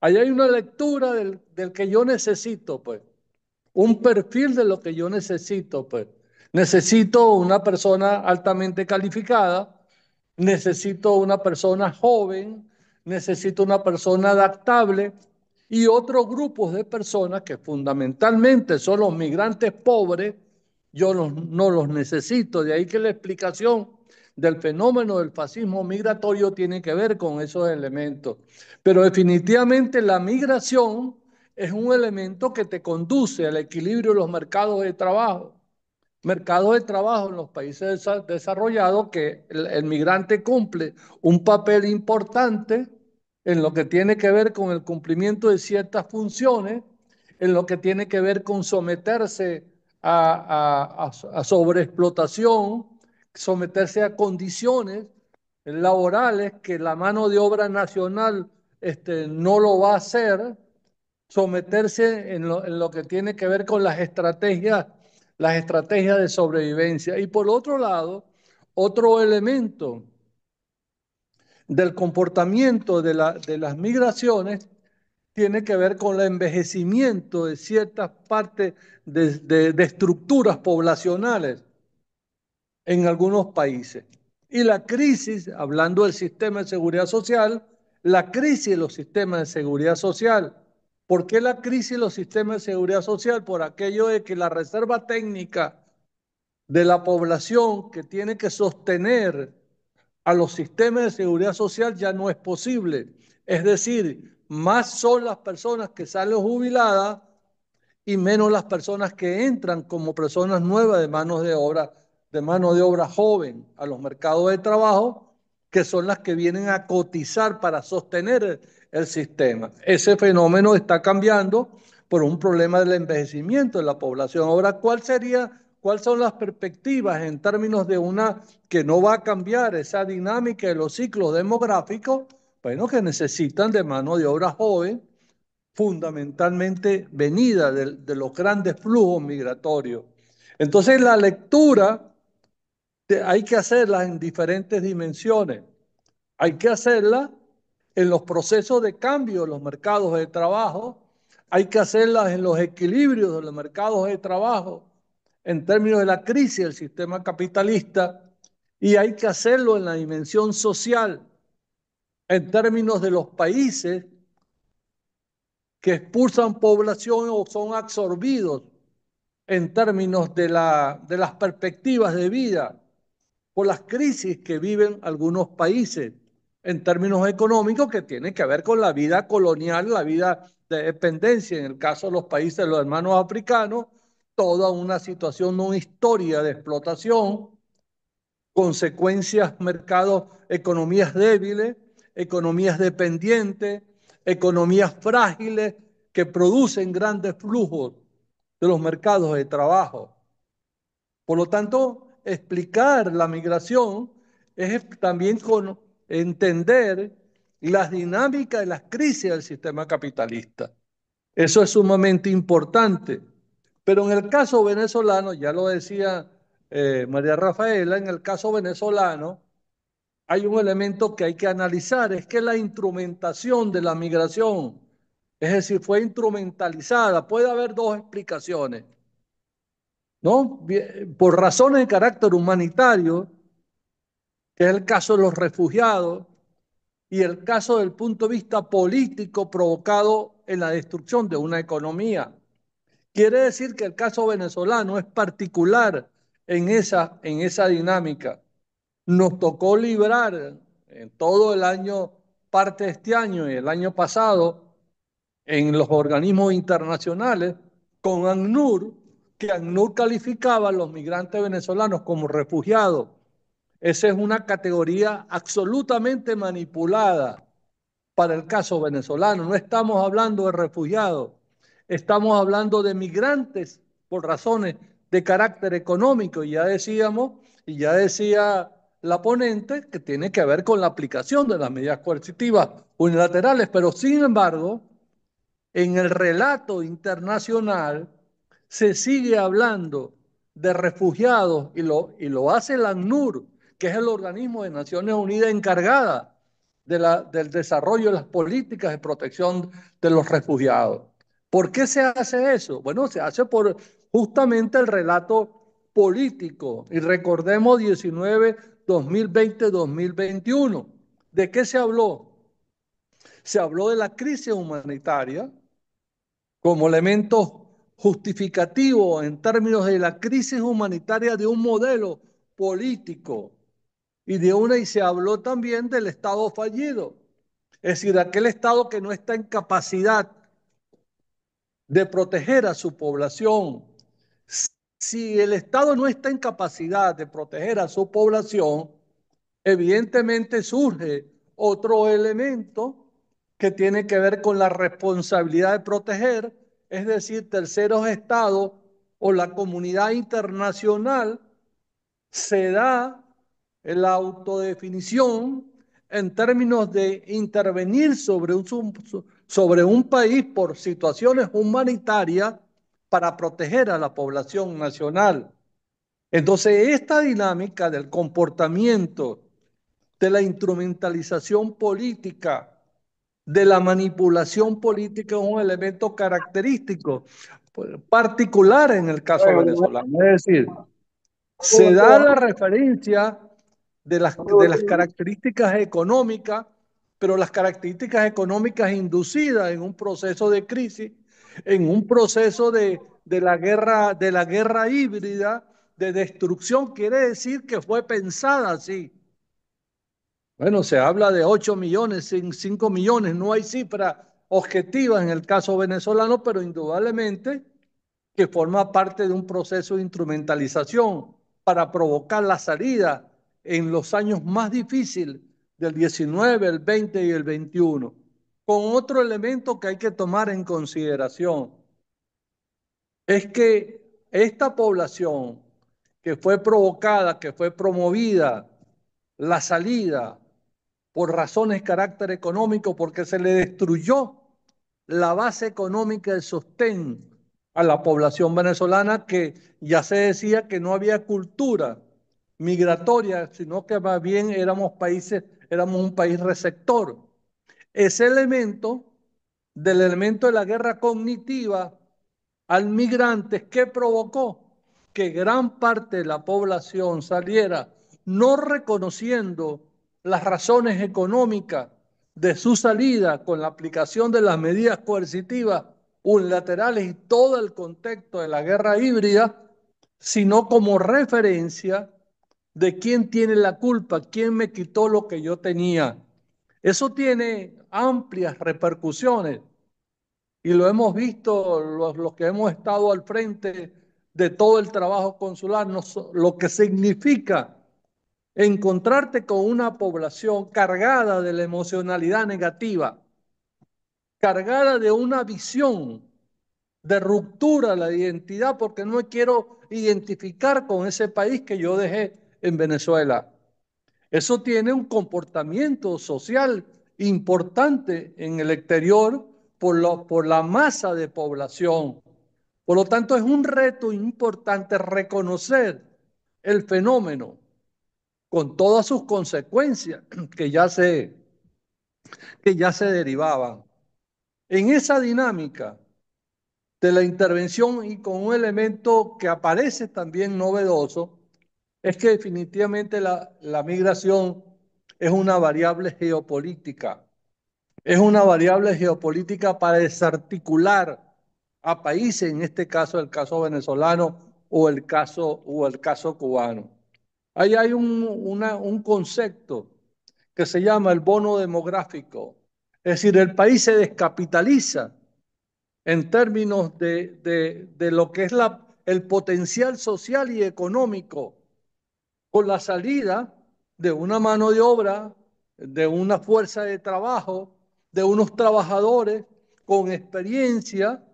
Ahí hay una lectura del que yo necesito, pues, un perfil de lo que yo necesito, pues. Necesito una persona altamente calificada, necesito una persona joven, necesito una persona adaptable y otros grupos de personas que fundamentalmente son los migrantes pobres, no los necesito. De ahí que la explicación del fenómeno del fascismo migratorio tiene que ver con esos elementos. Pero definitivamente la migración es un elemento que te conduce al equilibrio de los mercados de trabajo. Mercados de trabajo en los países desarrollados que el migrante cumple un papel importante en lo que tiene que ver con el cumplimiento de ciertas funciones, en lo que tiene que ver con someterse a sobreexplotación, someterse a condiciones laborales que la mano de obra nacional no lo va a hacer, someterse en lo que tiene que ver con las estrategias de sobrevivencia. Y por otro lado, otro elemento del comportamiento de las migraciones tiene que ver con el envejecimiento de ciertas partes de estructuras poblacionales en algunos países. Y la crisis, hablando del sistema de seguridad social, la crisis de los sistemas de seguridad social. ¿Por qué la crisis de los sistemas de seguridad social? Por aquello de que la reserva técnica de la población que tiene que sostener a los sistemas de seguridad social ya no es posible. Es decir, más son las personas que salen jubiladas y menos las personas que entran como personas nuevas de mano de obra joven a los mercados de trabajo, que son las que vienen a cotizar para sostener el sistema. Ese fenómeno está cambiando por un problema del envejecimiento de la población. Ahora, cuáles son las perspectivas en términos de una que no va a cambiar esa dinámica de los ciclos demográficos? Bueno, que necesitan de mano de obra joven, fundamentalmente venida los grandes flujos migratorios. Entonces la lectura hay que hacerla en diferentes dimensiones. Hay que hacerla en los procesos de cambio de los mercados de trabajo, hay que hacerla en los equilibrios de los mercados de trabajo en términos de la crisis del sistema capitalista, y hay que hacerlo en la dimensión social en términos de los países que expulsan población o son absorbidos en términos de las perspectivas de vida por las crisis que viven algunos países en términos económicos que tienen que ver con la vida colonial, la vida de dependencia, en el caso de los países de los hermanos africanos, toda una situación, una historia de explotación, consecuencias, mercados, economías débiles, economías dependientes, economías frágiles que producen grandes flujos de los mercados de trabajo. Por lo tanto, explicar la migración es también entender las dinámicas de las crisis del sistema capitalista. Eso es sumamente importante. Pero en el caso venezolano, ya lo decía María Rafaela, en el caso venezolano hay un elemento que hay que analizar, es que la instrumentación de la migración, es decir, fue instrumentalizada. Puede haber dos explicaciones, ¿no? Por razones de carácter humanitario, que es el caso de los refugiados, y el caso del punto de vista político provocado en la destrucción de una economía. Quiere decir que el caso venezolano es particular en esa dinámica. Nos tocó librar en todo el año, parte de este año y el año pasado, en los organismos internacionales, con ACNUR, que ACNUR calificaba a los migrantes venezolanos como refugiados. Esa es una categoría absolutamente manipulada para el caso venezolano. No estamos hablando de refugiados, estamos hablando de migrantes por razones de carácter económico. Y ya decíamos, y ya decía la ponente, que tiene que ver con la aplicación de las medidas coercitivas unilaterales, pero sin embargo, en el relato internacional se sigue hablando de refugiados y lo hace la ACNUR, que es el organismo de Naciones Unidas encargada del desarrollo de las políticas de protección de los refugiados. ¿Por qué se hace eso? Bueno, se hace por justamente el relato político. Y recordemos 19, 2020, 2021. ¿De qué se habló? Se habló de la crisis humanitaria como elemento justificativo en términos de la crisis humanitaria de un modelo político y se habló también del Estado fallido, es decir, aquel Estado que no está en capacidad de proteger a su población. Si el Estado no está en capacidad de proteger a su población, evidentemente surge otro elemento que tiene que ver con la responsabilidad de proteger, es decir, terceros estados o la comunidad internacional se da la autodefinición en términos de intervenir sobre un país por situaciones humanitarias para proteger a la población nacional. Entonces, esta dinámica del comportamiento de la instrumentalización política, de la manipulación política es un elemento característico, particular en el caso venezolano. Es decir, se da la referencia de las características económicas, pero las características económicas inducidas en un proceso de crisis, en un proceso de la guerra híbrida, de destrucción, quiere decir que fue pensada así. Bueno, se habla de 8 millones, 5 millones, no hay cifra objetiva en el caso venezolano, pero indudablemente que forma parte de un proceso de instrumentalización para provocar la salida en los años más difíciles del 19, el 20 y el 21. Con otro elemento que hay que tomar en consideración es que esta población que fue provocada, que fue promovida, la salida por razones de carácter económico, porque se le destruyó la base económica de sostén a la población venezolana, que ya se decía que no había cultura migratoria, sino que más bien éramos un país receptor. Ese elemento, del elemento de la guerra cognitiva al migrante, ¿qué provocó? Que gran parte de la población saliera no reconociendo las razones económicas de su salida con la aplicación de las medidas coercitivas unilaterales y todo el contexto de la guerra híbrida, sino como referencia de quién tiene la culpa, quién me quitó lo que yo tenía. Eso tiene amplias repercusiones y lo hemos visto los que hemos estado al frente de todo el trabajo consular, lo que significa encontrarte con una población cargada de la emocionalidad negativa, cargada de una visión de ruptura de la identidad, porque no me quiero identificar con ese país que yo dejé en Venezuela. Eso tiene un comportamiento social importante en el exterior por la masa de población. Por lo tanto, es un reto importante reconocer el fenómeno con todas sus consecuencias que ya se derivaban. En esa dinámica de la intervención y con un elemento que aparece también novedoso, es que definitivamente la migración es una variable geopolítica. Es una variable geopolítica para desarticular a países, en este caso el caso venezolano o el caso cubano. Ahí hay un concepto que se llama el bono demográfico. Es decir, el país se descapitaliza en términos de lo que es el potencial social y económico con la salida de una mano de obra, de una fuerza de trabajo, de unos trabajadores con experiencia,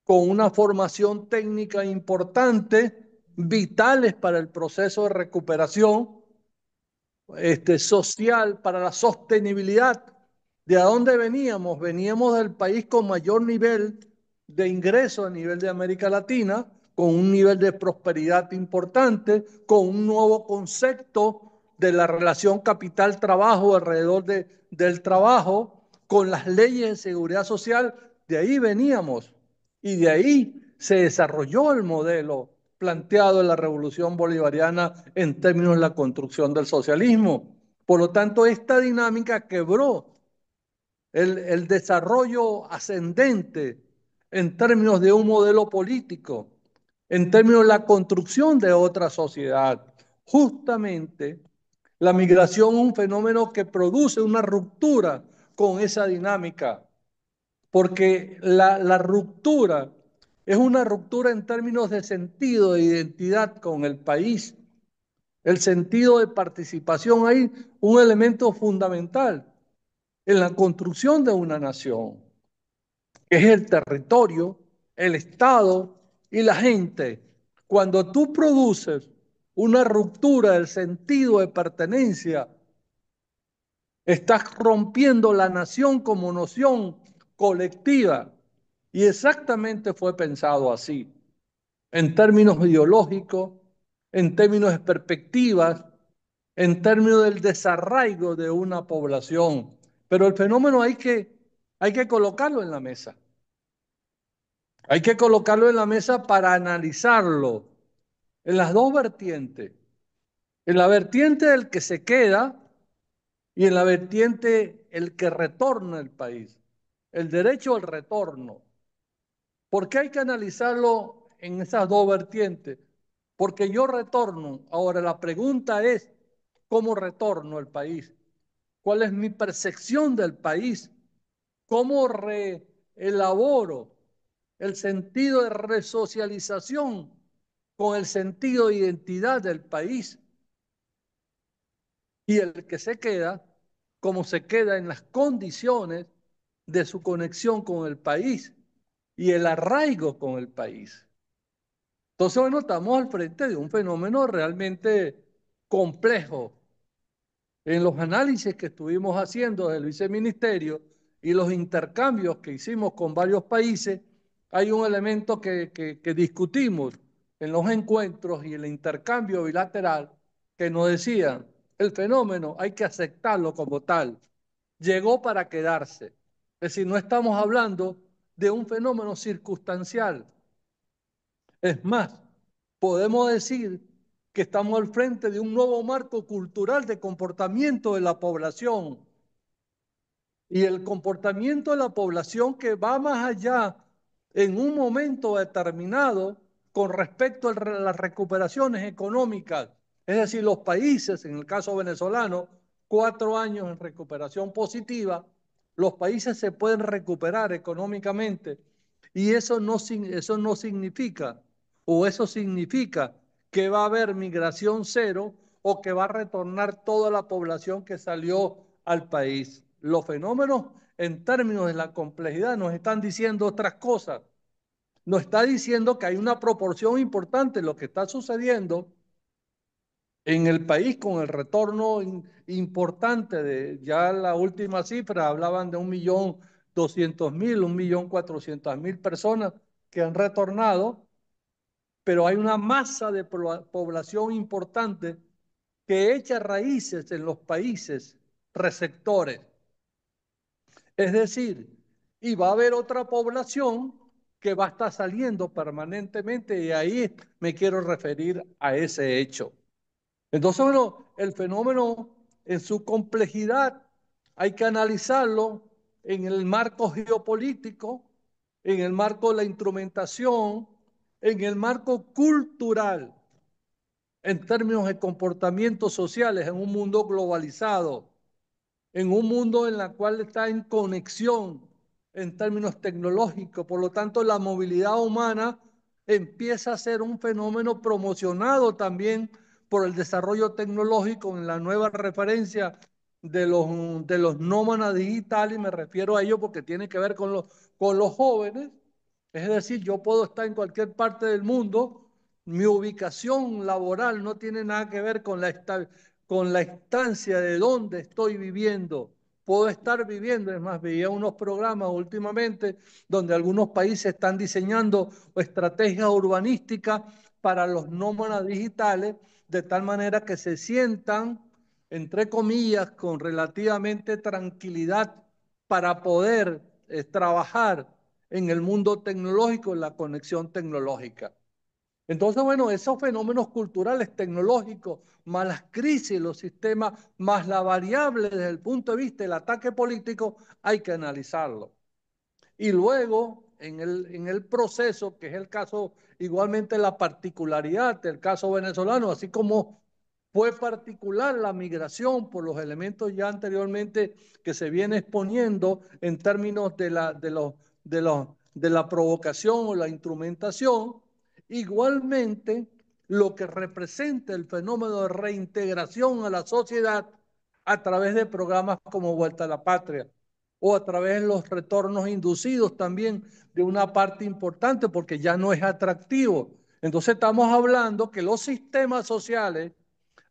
con una formación técnica importante, vitales para el proceso de recuperación social, para la sostenibilidad. ¿De a dónde veníamos? Veníamos del país con mayor nivel de ingreso a nivel de América Latina, con un nivel de prosperidad importante, con un nuevo concepto de la relación capital-trabajo alrededor del trabajo, con las leyes de seguridad social. De ahí veníamos y de ahí se desarrolló el modelo planteado en la Revolución Bolivariana en términos de la construcción del socialismo. Por lo tanto, esta dinámica quebró el desarrollo ascendente en términos de un modelo político, en términos de la construcción de otra sociedad. Justamente la migración es un fenómeno que produce una ruptura con esa dinámica, porque la ruptura es una ruptura en términos de sentido, de identidad con el país, el sentido de participación. Hay un elemento fundamental en la construcción de una nación, que es el territorio, el Estado y la gente. Cuando tú produces una ruptura del sentido de pertenencia, estás rompiendo la nación como noción colectiva. Y exactamente fue pensado así, en términos ideológicos, en términos de perspectivas, en términos del desarraigo de una población. Pero el fenómeno hay que colocarlo en la mesa. Hay que colocarlo en la mesa para analizarlo en las dos vertientes. En la vertiente del que se queda y en la vertiente el que retorna al país. El derecho al retorno. ¿Por qué hay que analizarlo en esas dos vertientes? Porque yo retorno. Ahora la pregunta es, ¿cómo retorno al país? ¿Cuál es mi percepción del país? ¿Cómo reelaboro el sentido de resocialización con el sentido de identidad del país? Y el que se queda, cómo se queda en las condiciones de su conexión con el país y el arraigo con el país. Entonces, bueno, estamos al frente de un fenómeno realmente complejo. En los análisis que estuvimos haciendo del viceministerio y los intercambios que hicimos con varios países, hay un elemento que discutimos en los encuentros y el intercambio bilateral que nos decían, el fenómeno hay que aceptarlo como tal, llegó para quedarse. Es decir, no estamos hablando de un fenómeno circunstancial. Es más, podemos decir que estamos al frente de un nuevo marco cultural de comportamiento de la población. Y el comportamiento de la población que va más allá en un momento determinado con respecto a las recuperaciones económicas. Es decir, los países, en el caso venezolano, 4 años en recuperación positiva, los países se pueden recuperar económicamente y eso no significa, o eso significa que va a haber migración cero o que va a retornar toda la población que salió al país. Los fenómenos en términos de la complejidad nos están diciendo otras cosas. Nos está diciendo que hay una proporción importante de lo que está sucediendo en el país con el retorno importante de ya la última cifra, hablaban de 1.200.000, 1.400.000 personas que han retornado, pero hay una masa de población importante que echa raíces en los países receptores. Es decir, y va a haber otra población que va a estar saliendo permanentemente y ahí me quiero referir a ese hecho. Entonces, bueno, el fenómeno en su complejidad, hay que analizarlo en el marco geopolítico, en el marco de la instrumentación, en el marco cultural, en términos de comportamientos sociales, en un mundo globalizado, en un mundo en el cual está en conexión en términos tecnológicos. Por lo tanto, la movilidad humana empieza a ser un fenómeno promocionado también por el desarrollo tecnológico en la nueva referencia de los nómadas digitales, y me refiero a ello porque tiene que ver con los jóvenes. Es decir, yo puedo estar en cualquier parte del mundo, mi ubicación laboral no tiene nada que ver con la instancia de dónde estoy viviendo. Puedo estar viviendo, es más, veía unos programas últimamente donde algunos países están diseñando estrategias urbanísticas para los nómadas digitales, de tal manera que se sientan, entre comillas, con relativamente tranquilidad para poder trabajar en el mundo tecnológico, en la conexión tecnológica. Entonces, bueno, esos fenómenos culturales, tecnológicos, más las crisis, los sistemas, más la variable desde el punto de vista del ataque político, hay que analizarlo. Y luego, en el proceso, que es el caso, igualmente la particularidad del caso venezolano, así como fue particular la migración por los elementos ya anteriormente que se viene exponiendo en términos de la provocación o la instrumentación, igualmente lo que representa el fenómeno de reintegración a la sociedad a través de programas como Vuelta a la Patria o a través de los retornos inducidos también de una parte importante porque ya no es atractivo. Entonces estamos hablando que los sistemas sociales,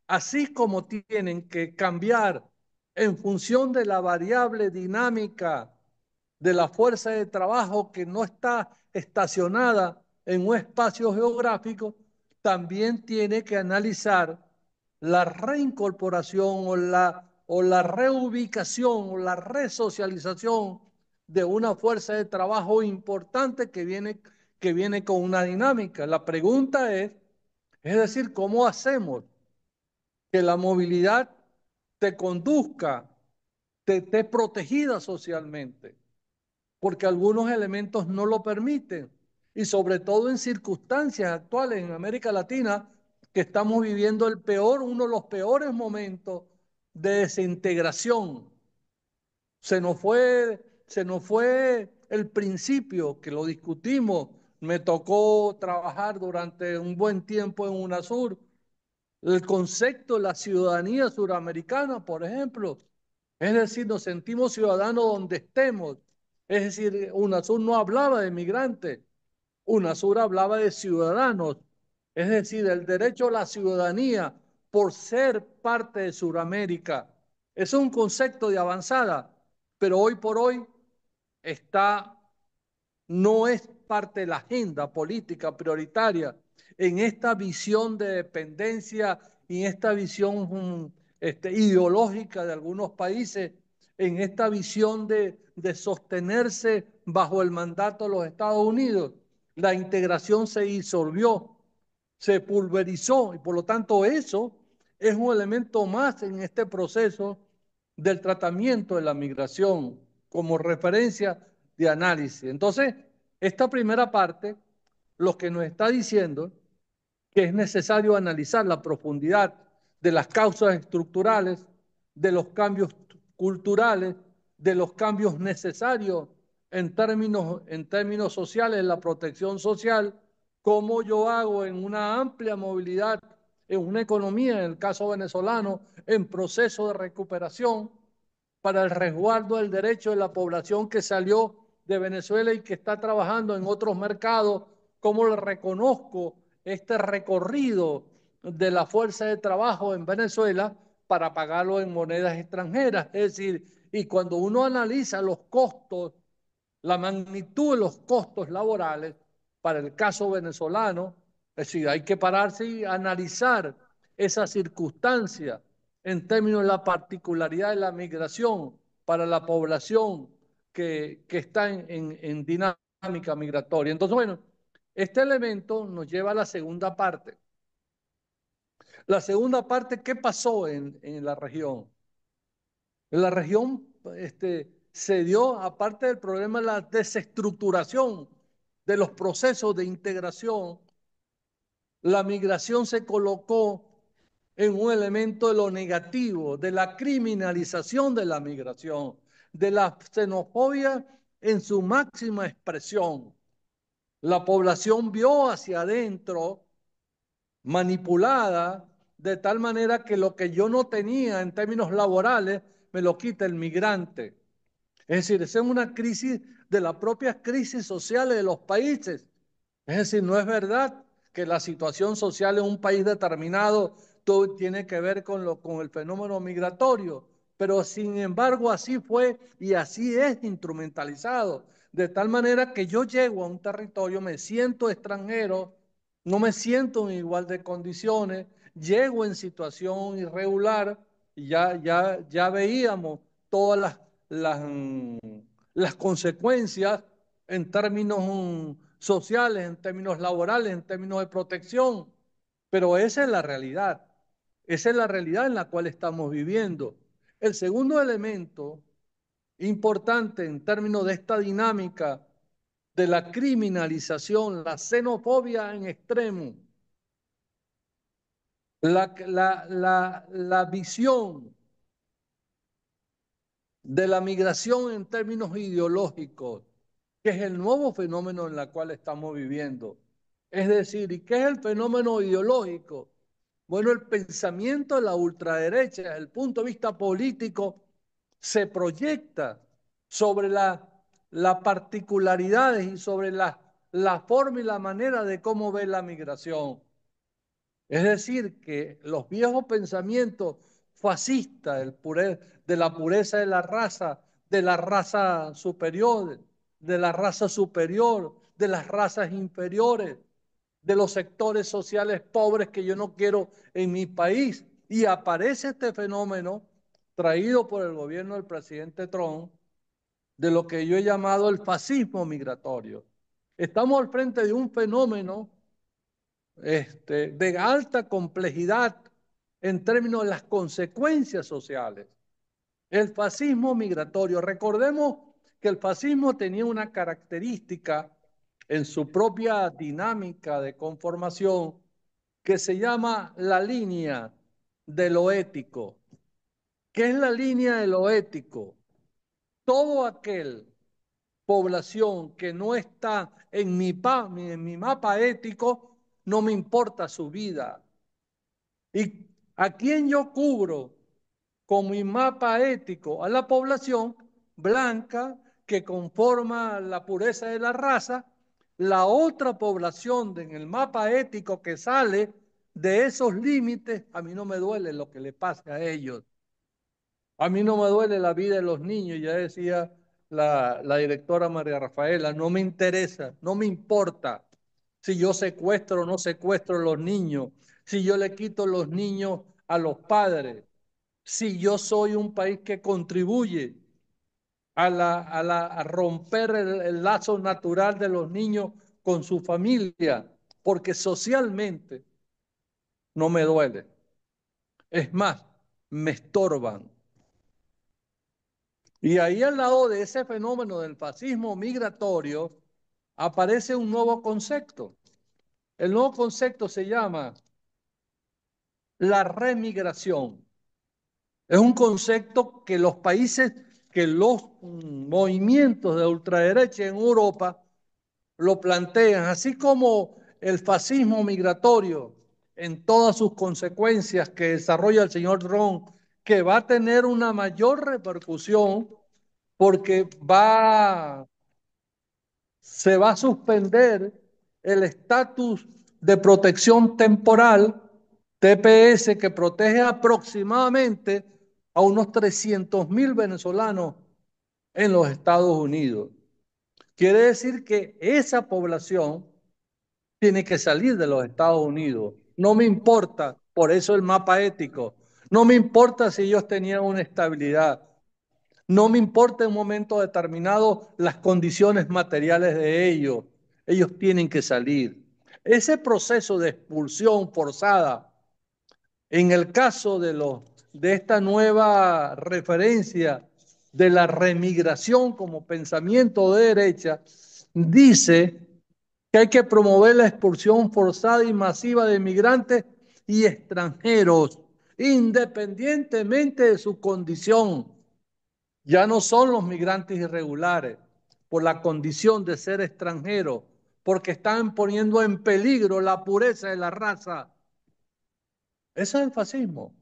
así como tienen que cambiar en función de la variable dinámica de la fuerza de trabajo que no está estacionada en un espacio geográfico, también tiene que analizar la reincorporación o la reubicación o la resocialización de una fuerza de trabajo importante que viene con una dinámica. La pregunta es decir, ¿cómo hacemos que la movilidad te conduzca, te esté protegida socialmente? Porque algunos elementos no lo permiten. Y sobre todo en circunstancias actuales en América Latina, que estamos viviendo uno de los peores momentos de desintegración. Se nos fue el principio que lo discutimos. Me tocó trabajar durante un buen tiempo en UNASUR. El concepto de la ciudadanía suramericana, por ejemplo. Es decir, nos sentimos ciudadanos donde estemos. Es decir, UNASUR no hablaba de migrantes, UNASUR hablaba de ciudadanos. Es decir, el derecho a la ciudadanía por ser parte de Sudamérica. Es un concepto de avanzada, pero hoy por hoy está no es parte de la agenda política prioritaria en esta visión de dependencia y en esta visión ideológica de algunos países, en esta visión de sostenerse bajo el mandato de los Estados Unidos. La integración se disolvió, se pulverizó y por lo tanto eso es un elemento más en este proceso del tratamiento de la migración como referencia de análisis. Entonces, esta primera parte lo que nos está diciendo que es necesario analizar la profundidad de las causas estructurales, de los cambios culturales, de los cambios necesarios en términos sociales, la protección social, cómo yo hago en una amplia movilidad, en una economía, en el caso venezolano, en proceso de recuperación, para el resguardo del derecho de la población que salió de Venezuela y que está trabajando en otros mercados, cómo le reconozco este recorrido de la fuerza de trabajo en Venezuela para pagarlo en monedas extranjeras. Es decir, y cuando uno analiza los costos, la magnitud de los costos laborales para el caso venezolano, es decir, hay que pararse y analizar esa circunstancia en términos de la particularidad de la migración para la población que está en dinámica migratoria. Entonces, bueno, este elemento nos lleva a la segunda parte. La segunda parte, ¿qué pasó en la región? En la región se dio, aparte del problema de la desestructuración de los procesos de integración, la migración se colocó en un elemento de lo negativo, de la criminalización de la migración, de la xenofobia en su máxima expresión. La población vio hacia adentro, manipulada, de tal manera que lo que yo no tenía en términos laborales, me lo quita el migrante. Es decir, esa es una crisis de las propias crisis sociales de los países. Es decir, no es verdad que la situación social en un país determinado todo tiene que ver con el fenómeno migratorio, pero sin embargo así fue y así es instrumentalizado, de tal manera que yo llego a un territorio, me siento extranjero, no me siento en igual de condiciones, llego en situación irregular y ya veíamos todas las consecuencias en términos sociales, en términos laborales, en términos de protección. Pero esa es la realidad. Esa es la realidad en la cual estamos viviendo. El segundo elemento importante en términos de esta dinámica de la criminalización, la xenofobia en extremo, la visión de la migración en términos ideológicos, que es el nuevo fenómeno en el cual estamos viviendo. Es decir, ¿y qué es el fenómeno ideológico? Bueno, el pensamiento de la ultraderecha, desde el punto de vista político, se proyecta sobre las particularidades y sobre la forma y la manera de cómo ve la migración. Es decir, que los viejos pensamientos fascistas de la pureza de la raza superior, de la raza superior, de las razas inferiores, de los sectores sociales pobres que yo no quiero en mi país. Y aparece este fenómeno traído por el gobierno del presidente Trump, de lo que yo he llamado el fascismo migratorio. Estamos al frente de un fenómeno de alta complejidad en términos de las consecuencias sociales. El fascismo migratorio. Recordemos que el fascismo tenía una característica en su propia dinámica de conformación que se llama la línea de lo ético. ¿Qué es la línea de lo ético? Todo aquel población que no está en mi mapa ético, no me importa su vida. ¿Y a quién yo cubro con mi mapa ético? A la población blanca que conforma la pureza de la raza. La otra población en el mapa ético que sale de esos límites, a mí no me duele lo que le pase a ellos. A mí no me duele la vida de los niños, ya decía la directora María Rafaela, no me interesa, no me importa si yo secuestro o no secuestro a los niños, si yo le quito los niños a los padres, si yo soy un país que contribuye a romper el lazo natural de los niños con su familia, porque socialmente no me duele. Es más, me estorban. Y ahí al lado de ese fenómeno del fascismo migratorio aparece un nuevo concepto. El nuevo concepto se llama la remigración. Es un concepto que los países, que los movimientos de ultraderecha en Europa lo plantean, así como el fascismo migratorio en todas sus consecuencias que desarrolla el señor Trump, que va a tener una mayor repercusión porque se va a suspender el estatus de protección temporal, TPS, que protege aproximadamente a unos 300.000 venezolanos en los Estados Unidos. Quiere decir que esa población tiene que salir de los Estados Unidos. No me importa, por eso el mapa ético, no me importa si ellos tenían una estabilidad, no me importa en un momento determinado las condiciones materiales de ellos. Ellos tienen que salir. Ese proceso de expulsión forzada, en el caso de esta nueva referencia de la remigración como pensamiento de derecha, dice que hay que promover la expulsión forzada y masiva de migrantes y extranjeros, independientemente de su condición. Ya no son los migrantes irregulares por la condición de ser extranjeros, porque están poniendo en peligro la pureza de la raza. Ese es el fascismo.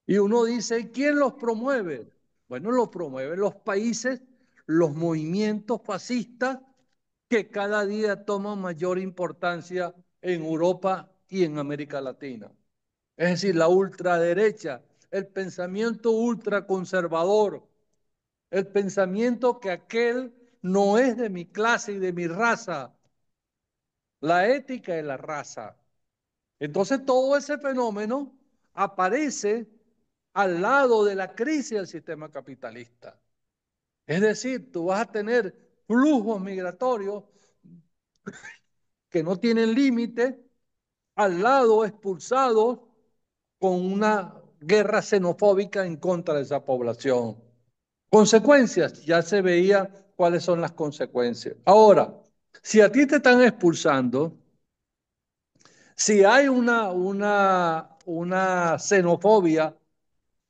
Y uno dice, ¿quién los promueve? Bueno, los promueven los países, los movimientos fascistas que cada día toman mayor importancia en Europa y en América Latina. Es decir, la ultraderecha, el pensamiento ultraconservador, el pensamiento que aquel no es de mi clase y de mi raza, la ética de la raza. Entonces todo ese fenómeno aparece al lado de la crisis del sistema capitalista. Es decir, tú vas a tener flujos migratorios que no tienen límite, al lado expulsados con una guerra xenofóbica en contra de esa población. Consecuencias, ya se veía cuáles son las consecuencias. Ahora, si a ti te están expulsando, si hay una xenofobia,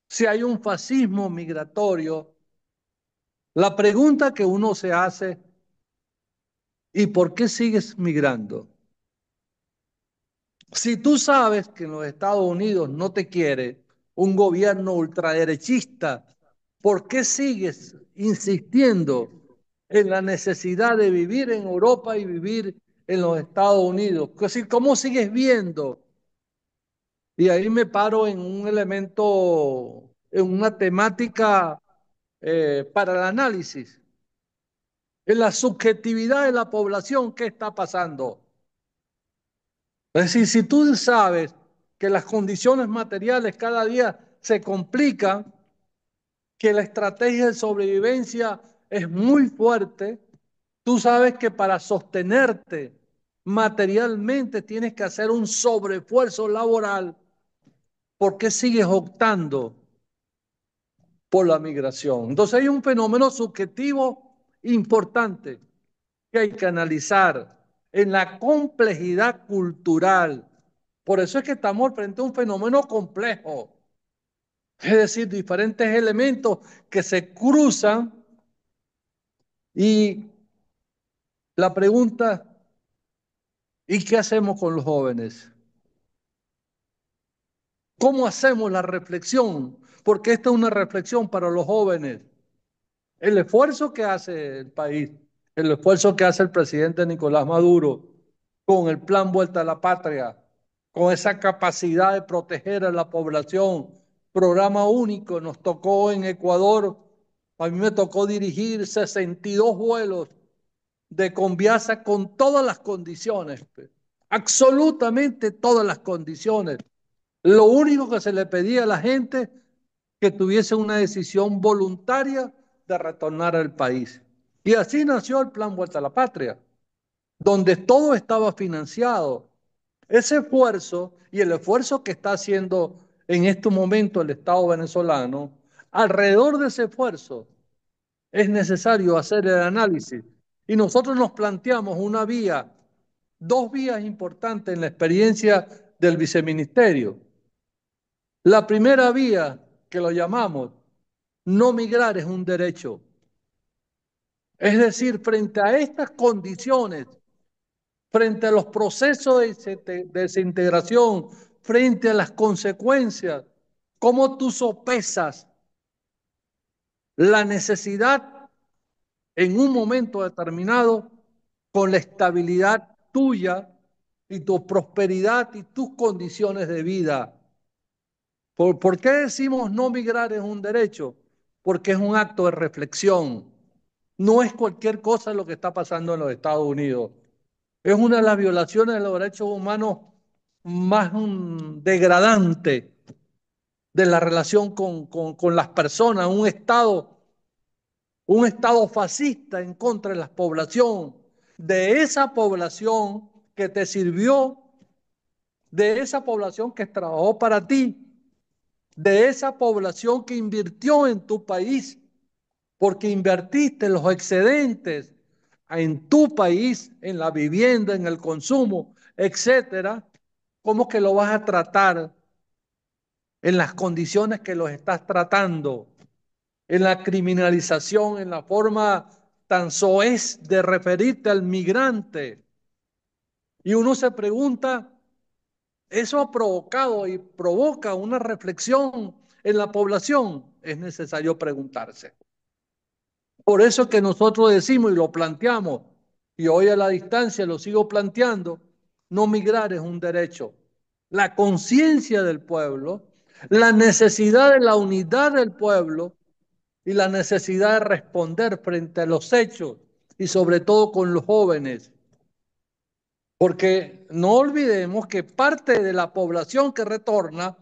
si hay un fascismo migratorio, la pregunta que uno se hace, ¿y por qué sigues migrando? Si tú sabes que en los Estados Unidos no te quiere un gobierno ultraderechista, ¿por qué sigues insistiendo en la necesidad de vivir en Europa y vivir en los Estados Unidos? Es decir, ¿cómo sigues viendo? Y ahí me paro en un elemento, en una temática para el análisis, en la subjetividad de la población, ¿qué está pasando? Es decir, si tú sabes que las condiciones materiales cada día se complican, que la estrategia de sobrevivencia es muy fuerte, tú sabes que para sostenerte materialmente tienes que hacer un sobreesfuerzo laboral. ¿Por qué sigues optando por la migración? Entonces hay un fenómeno subjetivo importante que hay que analizar en la complejidad cultural. Por eso es que estamos frente a un fenómeno complejo, es decir, diferentes elementos que se cruzan y la pregunta, ¿y qué hacemos con los jóvenes? ¿Cómo hacemos la reflexión? Porque esta es una reflexión para los jóvenes. El esfuerzo que hace el país, el esfuerzo que hace el presidente Nicolás Maduro con el plan Vuelta a la Patria, con esa capacidad de proteger a la población, programa único, nos tocó en Ecuador, a mí me tocó dirigir 62 vuelos de Conviasa con todas las condiciones, absolutamente todas las condiciones. Lo único que se le pedía a la gente que tuviese una decisión voluntaria de retornar al país. Y así nació el Plan Vuelta a la Patria, donde todo estaba financiado. Ese esfuerzo y el esfuerzo que está haciendo en este momento el Estado venezolano, alrededor de ese esfuerzo es necesario hacer el análisis. Y nosotros nos planteamos una vía, dos vías importantes en la experiencia del viceministerio. La primera vía, que lo llamamos, no migrar es un derecho. Es decir, frente a estas condiciones, frente a los procesos de desintegración, frente a las consecuencias, ¿cómo tú sopesas la necesidad en un momento determinado con la estabilidad tuya y tu prosperidad y tus condiciones de vida? ¿Por qué decimos no migrar es un derecho? Porque es un acto de reflexión. No es cualquier cosa lo que está pasando en los Estados Unidos. Es una de las violaciones de los derechos humanos más degradante de la relación con las personas, un estado fascista en contra de la población, de esa población que te sirvió, de esa población que trabajó para ti, de esa población que invirtió en tu país, porque invertiste los excedentes en tu país, en la vivienda, en el consumo, etcétera, ¿cómo que lo vas a tratar en las condiciones que los estás tratando? En la criminalización, en la forma tan soez de referirte al migrante. Y uno se pregunta, ¿eso ha provocado y provoca una reflexión en la población? Es necesario preguntarse. Por eso es que nosotros decimos y lo planteamos, y hoy a la distancia lo sigo planteando, no migrar es un derecho. La conciencia del pueblo, la necesidad de la unidad del pueblo y la necesidad de responder frente a los hechos y sobre todo con los jóvenes. Porque no olvidemos que parte de la población que retorna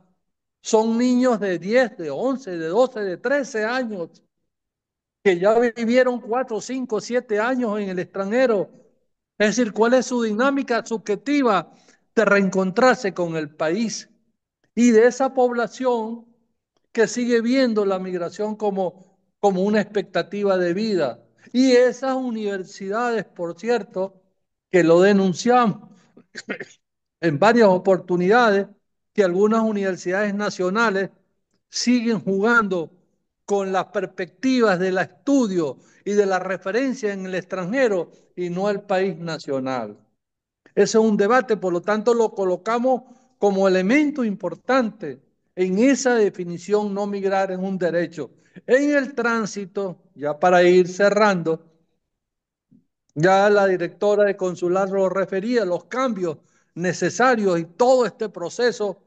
son niños de 10, de 11, de 12, de 13 años, que ya vivieron 4, 5, 7 años en el extranjero. Es decir, ¿cuál es su dinámica subjetiva de reencontrarse con el país? Y de esa población que sigue viendo la migración como una expectativa de vida. Y esas universidades, por cierto, que lo denunciamos en varias oportunidades, que algunas universidades nacionales siguen jugando con las perspectivas del estudio y de la referencia en el extranjero y no el país nacional. Ese es un debate, por lo tanto lo colocamos como elemento importante en esa definición. No migrar es un derecho. En el tránsito, ya para ir cerrando, ya la directora de consular lo refería, los cambios necesarios y todo este proceso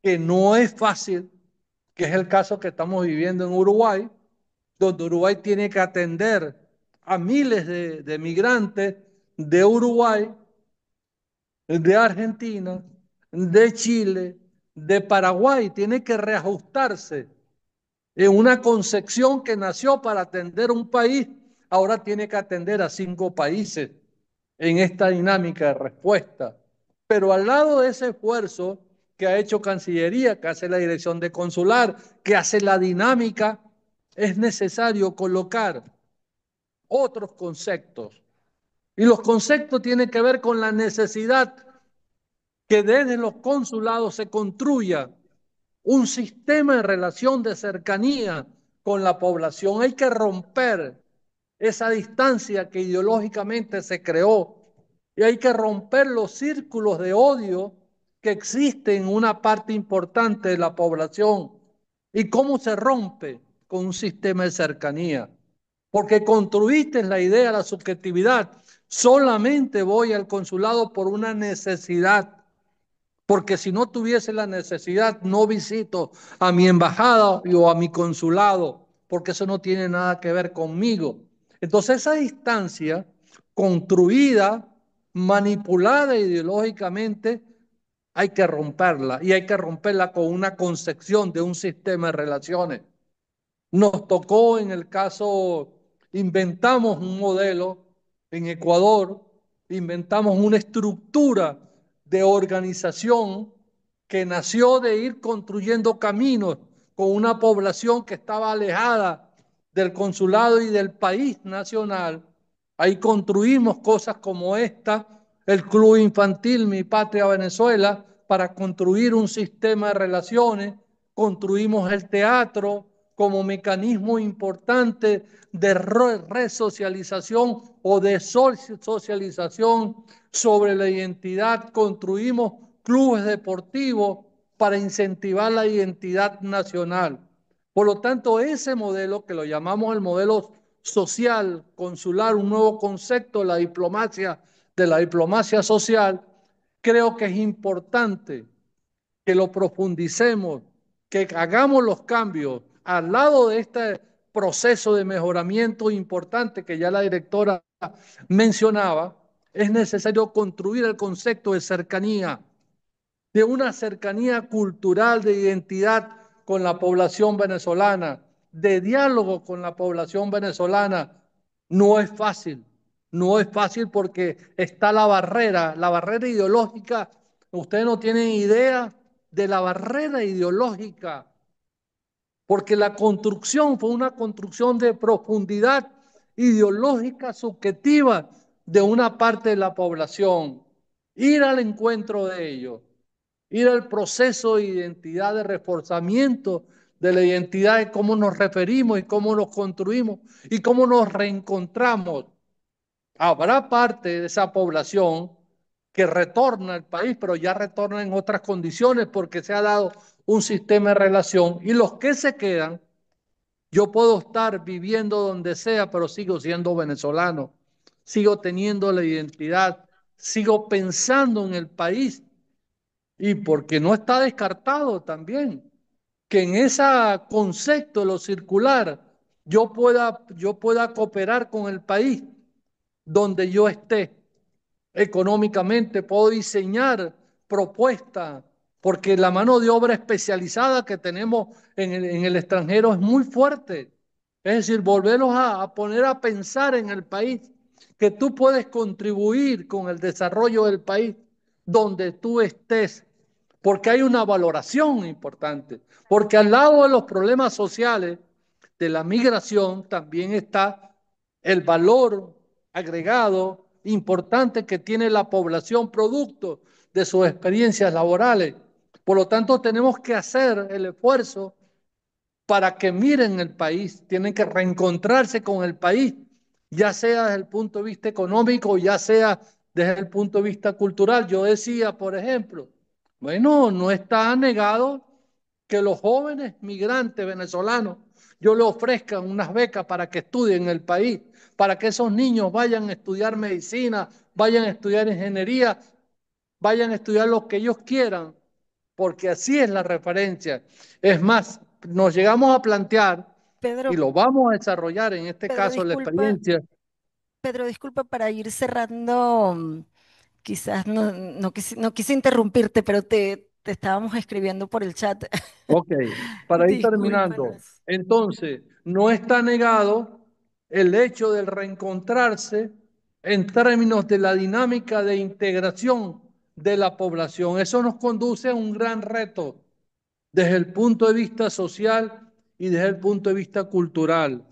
que no es fácil, que es el caso que estamos viviendo en Uruguay, donde Uruguay tiene que atender a miles de migrantes de Uruguay, de Argentina, de Chile, de Paraguay, tiene que reajustarse en una concepción que nació para atender un país, ahora tiene que atender a 5 países en esta dinámica de respuesta. Pero al lado de ese esfuerzo que ha hecho Cancillería, que hace la Dirección de Consular, que hace la dinámica, es necesario colocar otros conceptos. Y los conceptos tienen que ver con la necesidad que desde los consulados se construya un sistema de relación de cercanía con la población. Hay que romper esa distancia que ideológicamente se creó y hay que romper los círculos de odio que existen en una parte importante de la población. ¿Y cómo se rompe? Con un sistema de cercanía. Porque construiste la idea, la subjetividad. Solamente voy al consulado por una necesidad, porque si no tuviese la necesidad, no visito a mi embajada o a mi consulado, porque eso no tiene nada que ver conmigo. Entonces esa distancia construida, manipulada ideológicamente, hay que romperla y hay que romperla con una concepción de un sistema de relaciones. Nos tocó en el caso, inventamos un modelo en Ecuador, inventamos una estructura de organización que nació de ir construyendo caminos con una población que estaba alejada del consulado y del país nacional. Ahí construimos cosas como esta, el Club Infantil Mi Patria Venezuela, para construir un sistema de relaciones. Construimos el teatro como mecanismo importante de resocialización o de socialización sobre la identidad. Construimos clubes deportivos para incentivar la identidad nacional. Por lo tanto, ese modelo, que lo llamamos el modelo social, consular, un nuevo concepto de la diplomacia social, creo que es importante que lo profundicemos, que hagamos los cambios al lado de este proceso de mejoramiento importante que ya la directora mencionaba. Es necesario construir el concepto de cercanía, de una cercanía cultural, de identidad con la población venezolana, de diálogo con la población venezolana. No es fácil, no es fácil porque está la barrera ideológica. Ustedes no tienen idea de la barrera ideológica porque la construcción fue una construcción de profundidad ideológica subjetiva de una parte de la población. Ir al encuentro de ellos, ir al proceso de identidad, de reforzamiento de la identidad, de cómo nos referimos y cómo nos construimos y cómo nos reencontramos. Habrá parte de esa población que retorna al país, pero ya retorna en otras condiciones porque se ha dado un sistema de relación. Y los que se quedan, yo puedo estar viviendo donde sea, pero sigo siendo venezolano, sigo teniendo la identidad, sigo pensando en el país y porque no está descartado también que en ese concepto de lo circular yo pueda cooperar con el país donde yo esté económicamente, puedo diseñar propuestas, porque la mano de obra especializada que tenemos en el extranjero es muy fuerte. Es decir, volverlos a poner a pensar en el país, que tú puedes contribuir con el desarrollo del país donde tú estés, porque hay una valoración importante, porque al lado de los problemas sociales de la migración también está el valor agregado importante que tiene la población producto de sus experiencias laborales. Por lo tanto, tenemos que hacer el esfuerzo para que miren el país, tienen que reencontrarse con el país, ya sea desde el punto de vista económico, ya sea desde el punto de vista cultural. Yo decía, por ejemplo, bueno, no está negado que los jóvenes migrantes venezolanos yo les ofrezca unas becas para que estudien en el país, para que esos niños vayan a estudiar medicina, vayan a estudiar ingeniería, vayan a estudiar lo que ellos quieran, porque así es la referencia. Es más, nos llegamos a plantear, y Pedro, lo vamos a desarrollar en este Pedro, caso la disculpa, experiencia. Pedro, disculpa para ir cerrando. Quizás no quise interrumpirte, pero te estábamos escribiendo por el chat. Ok, para ir terminando. Discúlpanos. Entonces, no está negado el hecho del reencontrarse en términos de la dinámica de integración de la población. Eso nos conduce a un gran reto desde el punto de vista social y desde el punto de vista cultural.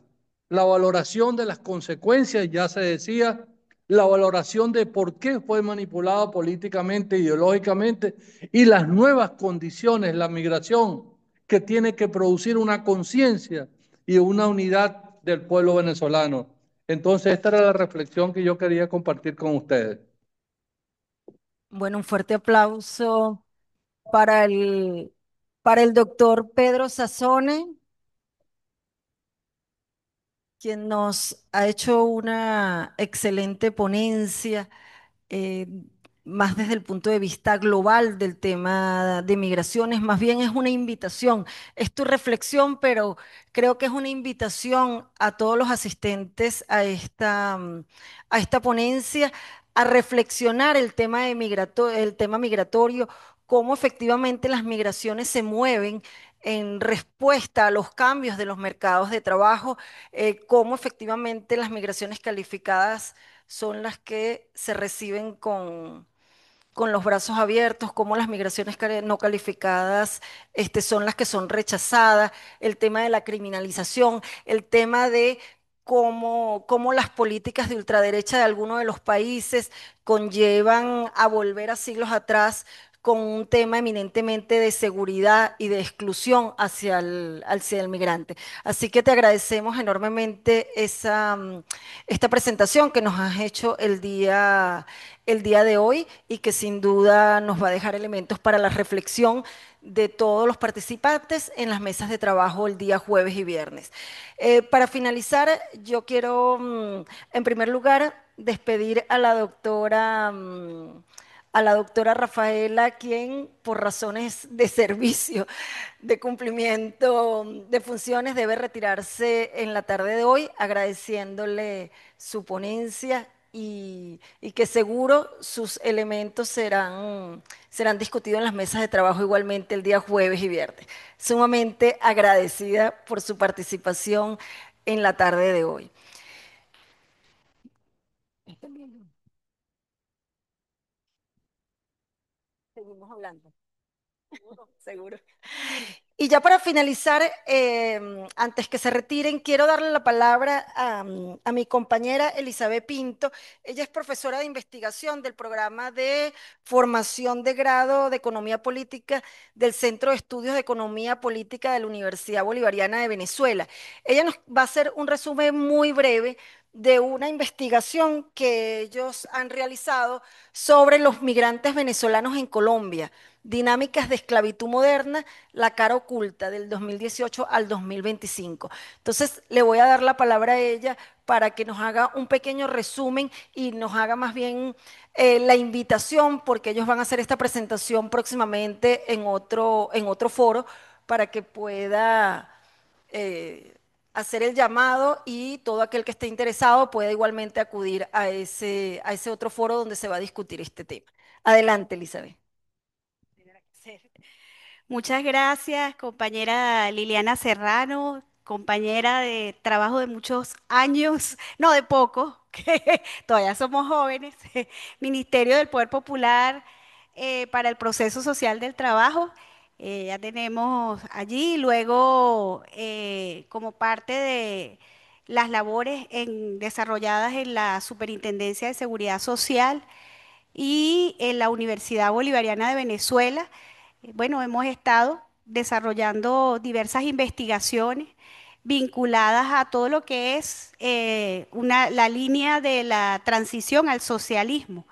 La valoración de las consecuencias, ya se decía, la valoración de por qué fue manipulado políticamente, ideológicamente, y las nuevas condiciones, la migración, que tiene que producir una conciencia y una unidad del pueblo venezolano. Entonces, esta era la reflexión que yo quería compartir con ustedes. Bueno, un fuerte aplauso para para el doctor Pedro Sassone, quien nos ha hecho una excelente ponencia, eh, más desde el punto de vista global del tema de migraciones. Más bien es una invitación, es tu reflexión, pero creo que es una invitación a todos los asistentes a a esta ponencia a reflexionar el tema migratorio, cómo efectivamente las migraciones se mueven en respuesta a los cambios de los mercados de trabajo, cómo efectivamente las migraciones calificadas son las que se reciben con los brazos abiertos, cómo las migraciones no calificadas son las que son rechazadas, el tema de la criminalización, el tema de cómo las políticas de ultraderecha de algunos de los países conllevan a volver a siglos atrás con un tema eminentemente de seguridad y de exclusión hacia el migrante. Así que te agradecemos enormemente esta presentación que nos has hecho el día de hoy y que sin duda nos va a dejar elementos para la reflexión de todos los participantes en las mesas de trabajo el día jueves y viernes. Para finalizar, yo quiero, en primer lugar, despedir a la doctora Rafaela, quien por razones de servicio, de cumplimiento de funciones, debe retirarse en la tarde de hoy, agradeciéndole su ponencia y que seguro sus elementos serán discutidos en las mesas de trabajo igualmente el día jueves y viernes. Sumamente agradecida por su participación en la tarde de hoy. Seguimos hablando. Seguro. Y ya para finalizar, antes que se retiren, quiero darle la palabra a mi compañera Elizabeth Pinto. Ella es profesora de investigación del programa de formación de grado de Economía Política del Centro de Estudios de Economía Política de la Universidad Bolivariana de Venezuela. Ella nos va a hacer un resumen muy breve de una investigación que ellos han realizado sobre los migrantes venezolanos en Colombia, dinámicas de esclavitud moderna, la cara oculta del 2018 al 2025. Entonces, le voy a dar la palabra a ella para que nos haga un pequeño resumen y nos haga más bien la invitación, porque ellos van a hacer esta presentación próximamente en otro foro, para que pueda hacer el llamado y todo aquel que esté interesado pueda igualmente acudir a ese otro foro donde se va a discutir este tema. Adelante, Elizabeth. Muchas gracias, compañera Liliana Serrano, compañera de trabajo de muchos años, no de poco, que todavía somos jóvenes, Ministerio del Poder Popular para el Proceso Social del Trabajo. Ya tenemos allí, luego como parte de las labores desarrolladas en la Superintendencia de Seguridad Social y en la Universidad Bolivariana de Venezuela. Bueno, hemos estado desarrollando diversas investigaciones vinculadas a todo lo que es la línea de la transición al socialismo.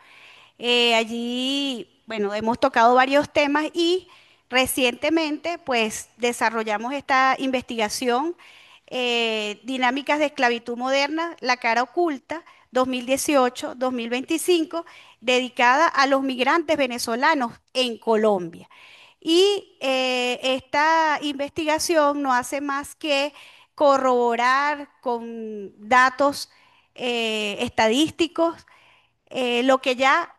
Allí, bueno, hemos tocado varios temas y recientemente, pues, desarrollamos esta investigación, Dinámicas de Esclavitud Moderna, la cara oculta, 2018-2025, dedicada a los migrantes venezolanos en Colombia. Y esta investigación no hace más que corroborar con datos estadísticos lo que ya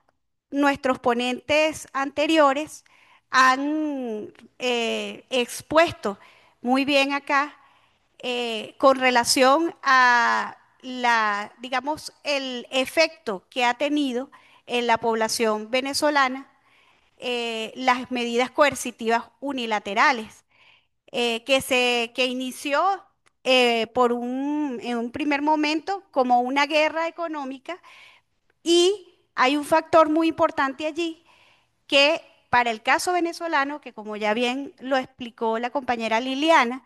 nuestros ponentes anteriores han expuesto muy bien acá con relación a digamos, el efecto que ha tenido en la población venezolana las medidas coercitivas unilaterales que inició en un primer momento como una guerra económica y hay un factor muy importante allí que para el caso venezolano, que como ya bien lo explicó la compañera Liliana,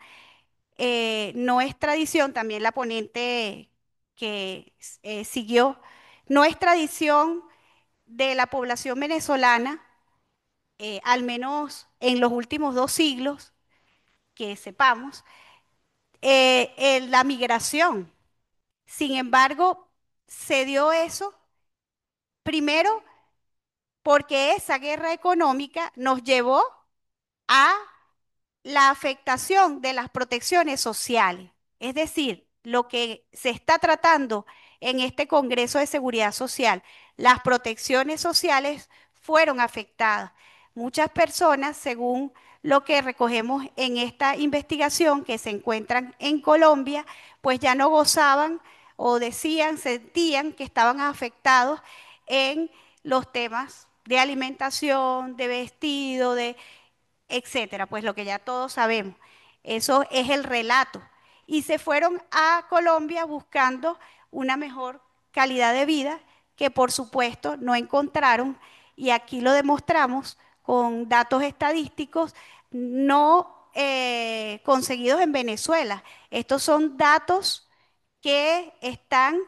no es tradición, también la ponente que siguió, no es tradición de la población venezolana, al menos en los últimos 2 siglos, que sepamos, en la migración. Sin embargo, se dio eso primero porque esa guerra económica nos llevó a la afectación de las protecciones sociales. Es decir, lo que se está tratando en este Congreso de Seguridad Social, las protecciones sociales fueron afectadas. Muchas personas, según lo que recogemos en esta investigación que se encuentran en Colombia, pues ya no gozaban o decían, sentían que estaban afectados en los temas de alimentación, de vestido, de etcétera, pues lo que ya todos sabemos. Eso es el relato. Y se fueron a Colombia buscando una mejor calidad de vida que por supuesto no encontraron y aquí lo demostramos con datos estadísticos no conseguidos en Venezuela. Estos son datos que están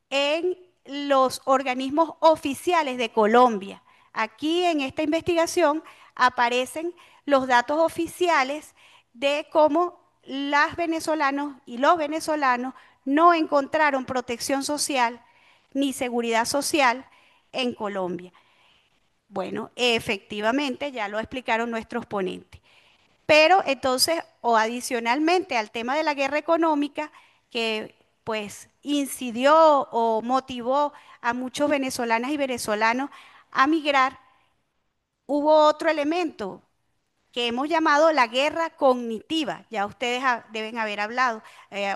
en los organismos oficiales de Colombia. Aquí en esta investigación aparecen los datos oficiales de cómo las venezolanos y los venezolanos no encontraron protección social ni seguridad social en Colombia. Bueno, efectivamente, ya lo explicaron nuestros ponentes. Pero entonces, o adicionalmente al tema de la guerra económica, que pues incidió o motivó a muchos venezolanas y venezolanos a migrar, hubo otro elemento que hemos llamado la guerra cognitiva. Ya ustedes deben haber hablado,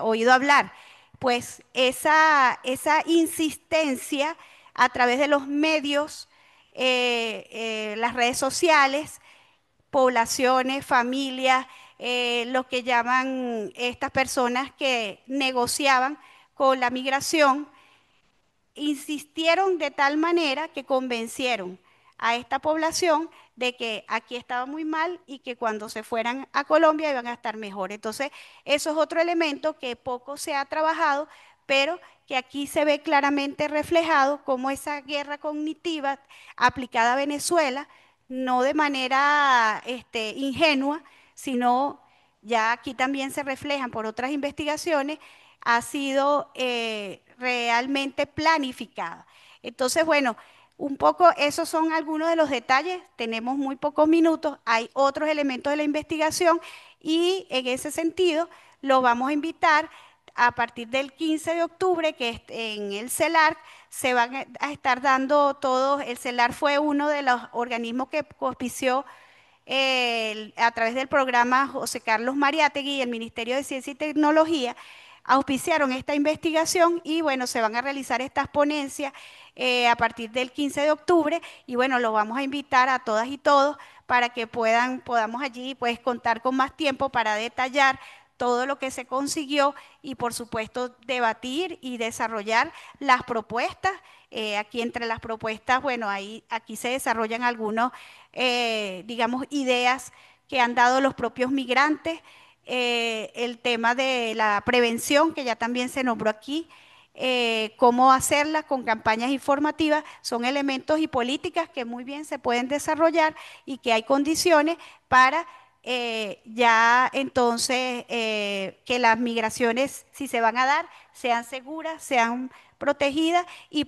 oído hablar. Pues esa insistencia a través de los medios, las redes sociales, poblaciones, familias, lo que llaman estas personas que negociaban con la migración, insistieron de tal manera que convencieron a esta población de que aquí estaba muy mal y que cuando se fueran a Colombia iban a estar mejor. Entonces, eso es otro elemento que poco se ha trabajado, pero que aquí se ve claramente reflejado como esa guerra cognitiva aplicada a Venezuela, no de manera ingenua, sino ya aquí también se reflejan por otras investigaciones, ha sido realmente planificada. Entonces, bueno, un poco esos son algunos de los detalles. Tenemos muy pocos minutos, hay otros elementos de la investigación y en ese sentido lo vamos a invitar a partir del 15 de octubre, que en el CELAR se van a estar dando todos, el CELAR fue uno de los organismos que auspició a través del programa José Carlos Mariátegui y el Ministerio de Ciencia y Tecnología, auspiciaron esta investigación y bueno, se van a realizar estas ponencias a partir del 15 de octubre y bueno, los vamos a invitar a todas y todos para que podamos allí pues contar con más tiempo para detallar todo lo que se consiguió y por supuesto debatir y desarrollar las propuestas. Aquí entre las propuestas, bueno, aquí se desarrollan algunos, digamos, ideas que han dado los propios migrantes, el tema de la prevención, que ya también se nombró aquí, cómo hacerla con campañas informativas, son elementos y políticas que muy bien se pueden desarrollar y que hay condiciones para ya entonces que las migraciones, si se van a dar, sean seguras, sean protegidas y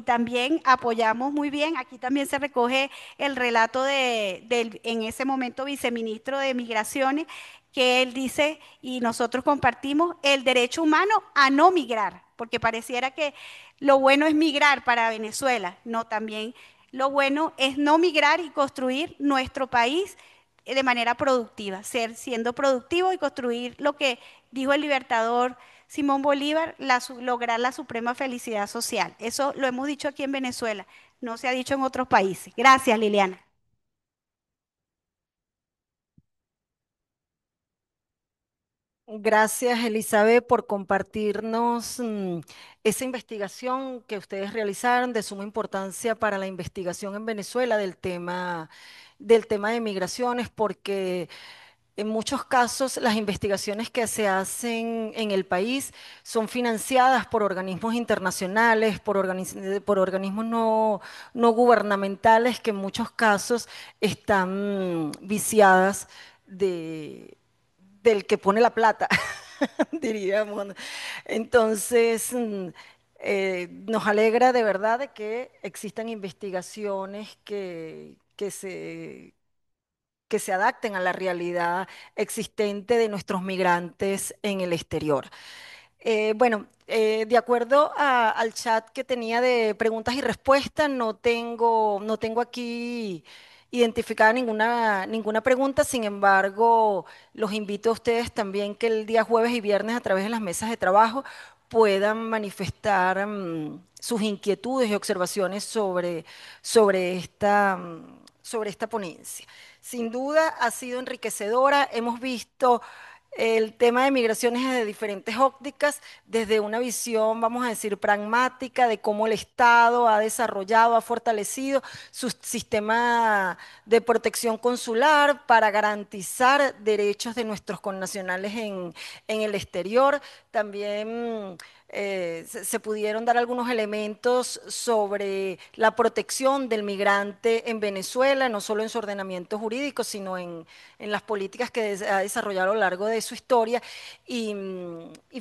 también apoyamos muy bien, aquí también se recoge el relato del en ese momento viceministro de Migraciones, que él dice, y nosotros compartimos, el derecho humano a no migrar, porque pareciera que lo bueno es migrar para Venezuela, no, también lo bueno es no migrar y construir nuestro país de manera productiva, siendo productivo y construir lo que dijo el libertador Simón Bolívar, lograr la suprema felicidad social. Eso lo hemos dicho aquí en Venezuela, no se ha dicho en otros países. Gracias, Liliana. Gracias, Elizabeth, por compartirnos esa investigación que ustedes realizaron de suma importancia para la investigación en Venezuela del tema de migraciones, porque en muchos casos las investigaciones que se hacen en el país son financiadas por organismos internacionales, por organismos no gubernamentales que en muchos casos están viciadas del que pone la plata, diríamos, ¿no? Entonces, nos alegra de verdad de que existan investigaciones que se adapten a la realidad existente de nuestros migrantes en el exterior. Bueno, de acuerdo al chat que tenía de preguntas y respuestas, no tengo aquí identificada ninguna pregunta. Sin embargo, los invito a ustedes también que el día jueves y viernes a través de las mesas de trabajo puedan manifestar sus inquietudes y observaciones sobre esta ponencia. Sin duda ha sido enriquecedora. Hemos visto el tema de migraciones desde diferentes ópticas, desde una visión, vamos a decir, pragmática de cómo el Estado ha desarrollado, ha fortalecido su sistema de protección consular para garantizar derechos de nuestros connacionales en el exterior. También se pudieron dar algunos elementos sobre la protección del migrante en Venezuela, no solo en su ordenamiento jurídico, sino en las políticas que ha desarrollado a lo largo de su historia. Y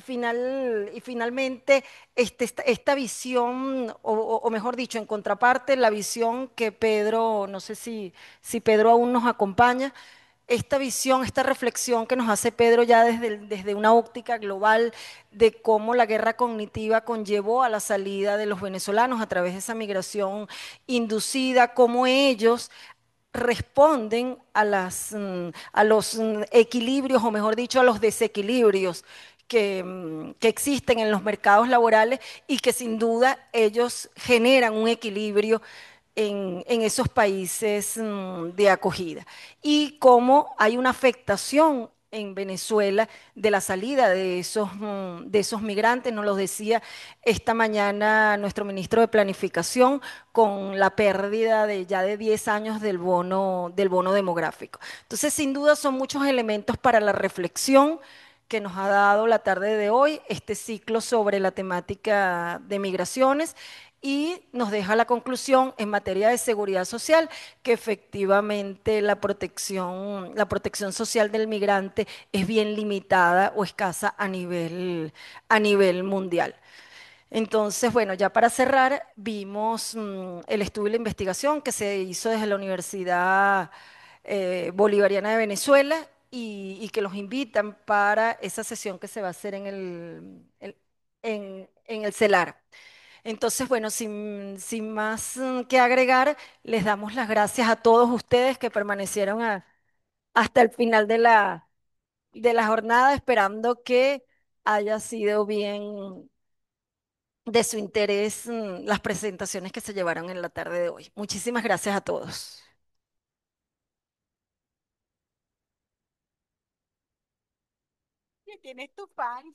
finalmente, esta visión, o mejor dicho, en contraparte, la visión que Pedro, no sé si Pedro aún nos acompaña, esta visión, esta reflexión que nos hace Pedro ya desde una óptica global de cómo la guerra cognitiva conllevó a la salida de los venezolanos a través de esa migración inducida, cómo ellos responden a los equilibrios, o mejor dicho, a los desequilibrios que existen en los mercados laborales y que sin duda ellos generan un equilibrio en esos países de acogida. Y cómo hay una afectación en Venezuela de la salida de esos migrantes, nos lo decía esta mañana nuestro ministro de Planificación con la pérdida de ya de 10 años del bono demográfico. Entonces, sin duda son muchos elementos para la reflexión que nos ha dado la tarde de hoy, este ciclo sobre la temática de migraciones y nos deja la conclusión en materia de seguridad social que efectivamente la protección social del migrante es bien limitada o escasa a nivel mundial. Entonces, bueno, ya para cerrar, vimos el estudio y la investigación que se hizo desde la Universidad Bolivariana de Venezuela y que los invitan para esa sesión que se va a hacer en el CELAR. Entonces, bueno, sin más que agregar, les damos las gracias a todos ustedes que permanecieron hasta el final de la jornada, esperando que haya sido bien de su interés las presentaciones que se llevaron en la tarde de hoy. Muchísimas gracias a todos. Tienes tu fan.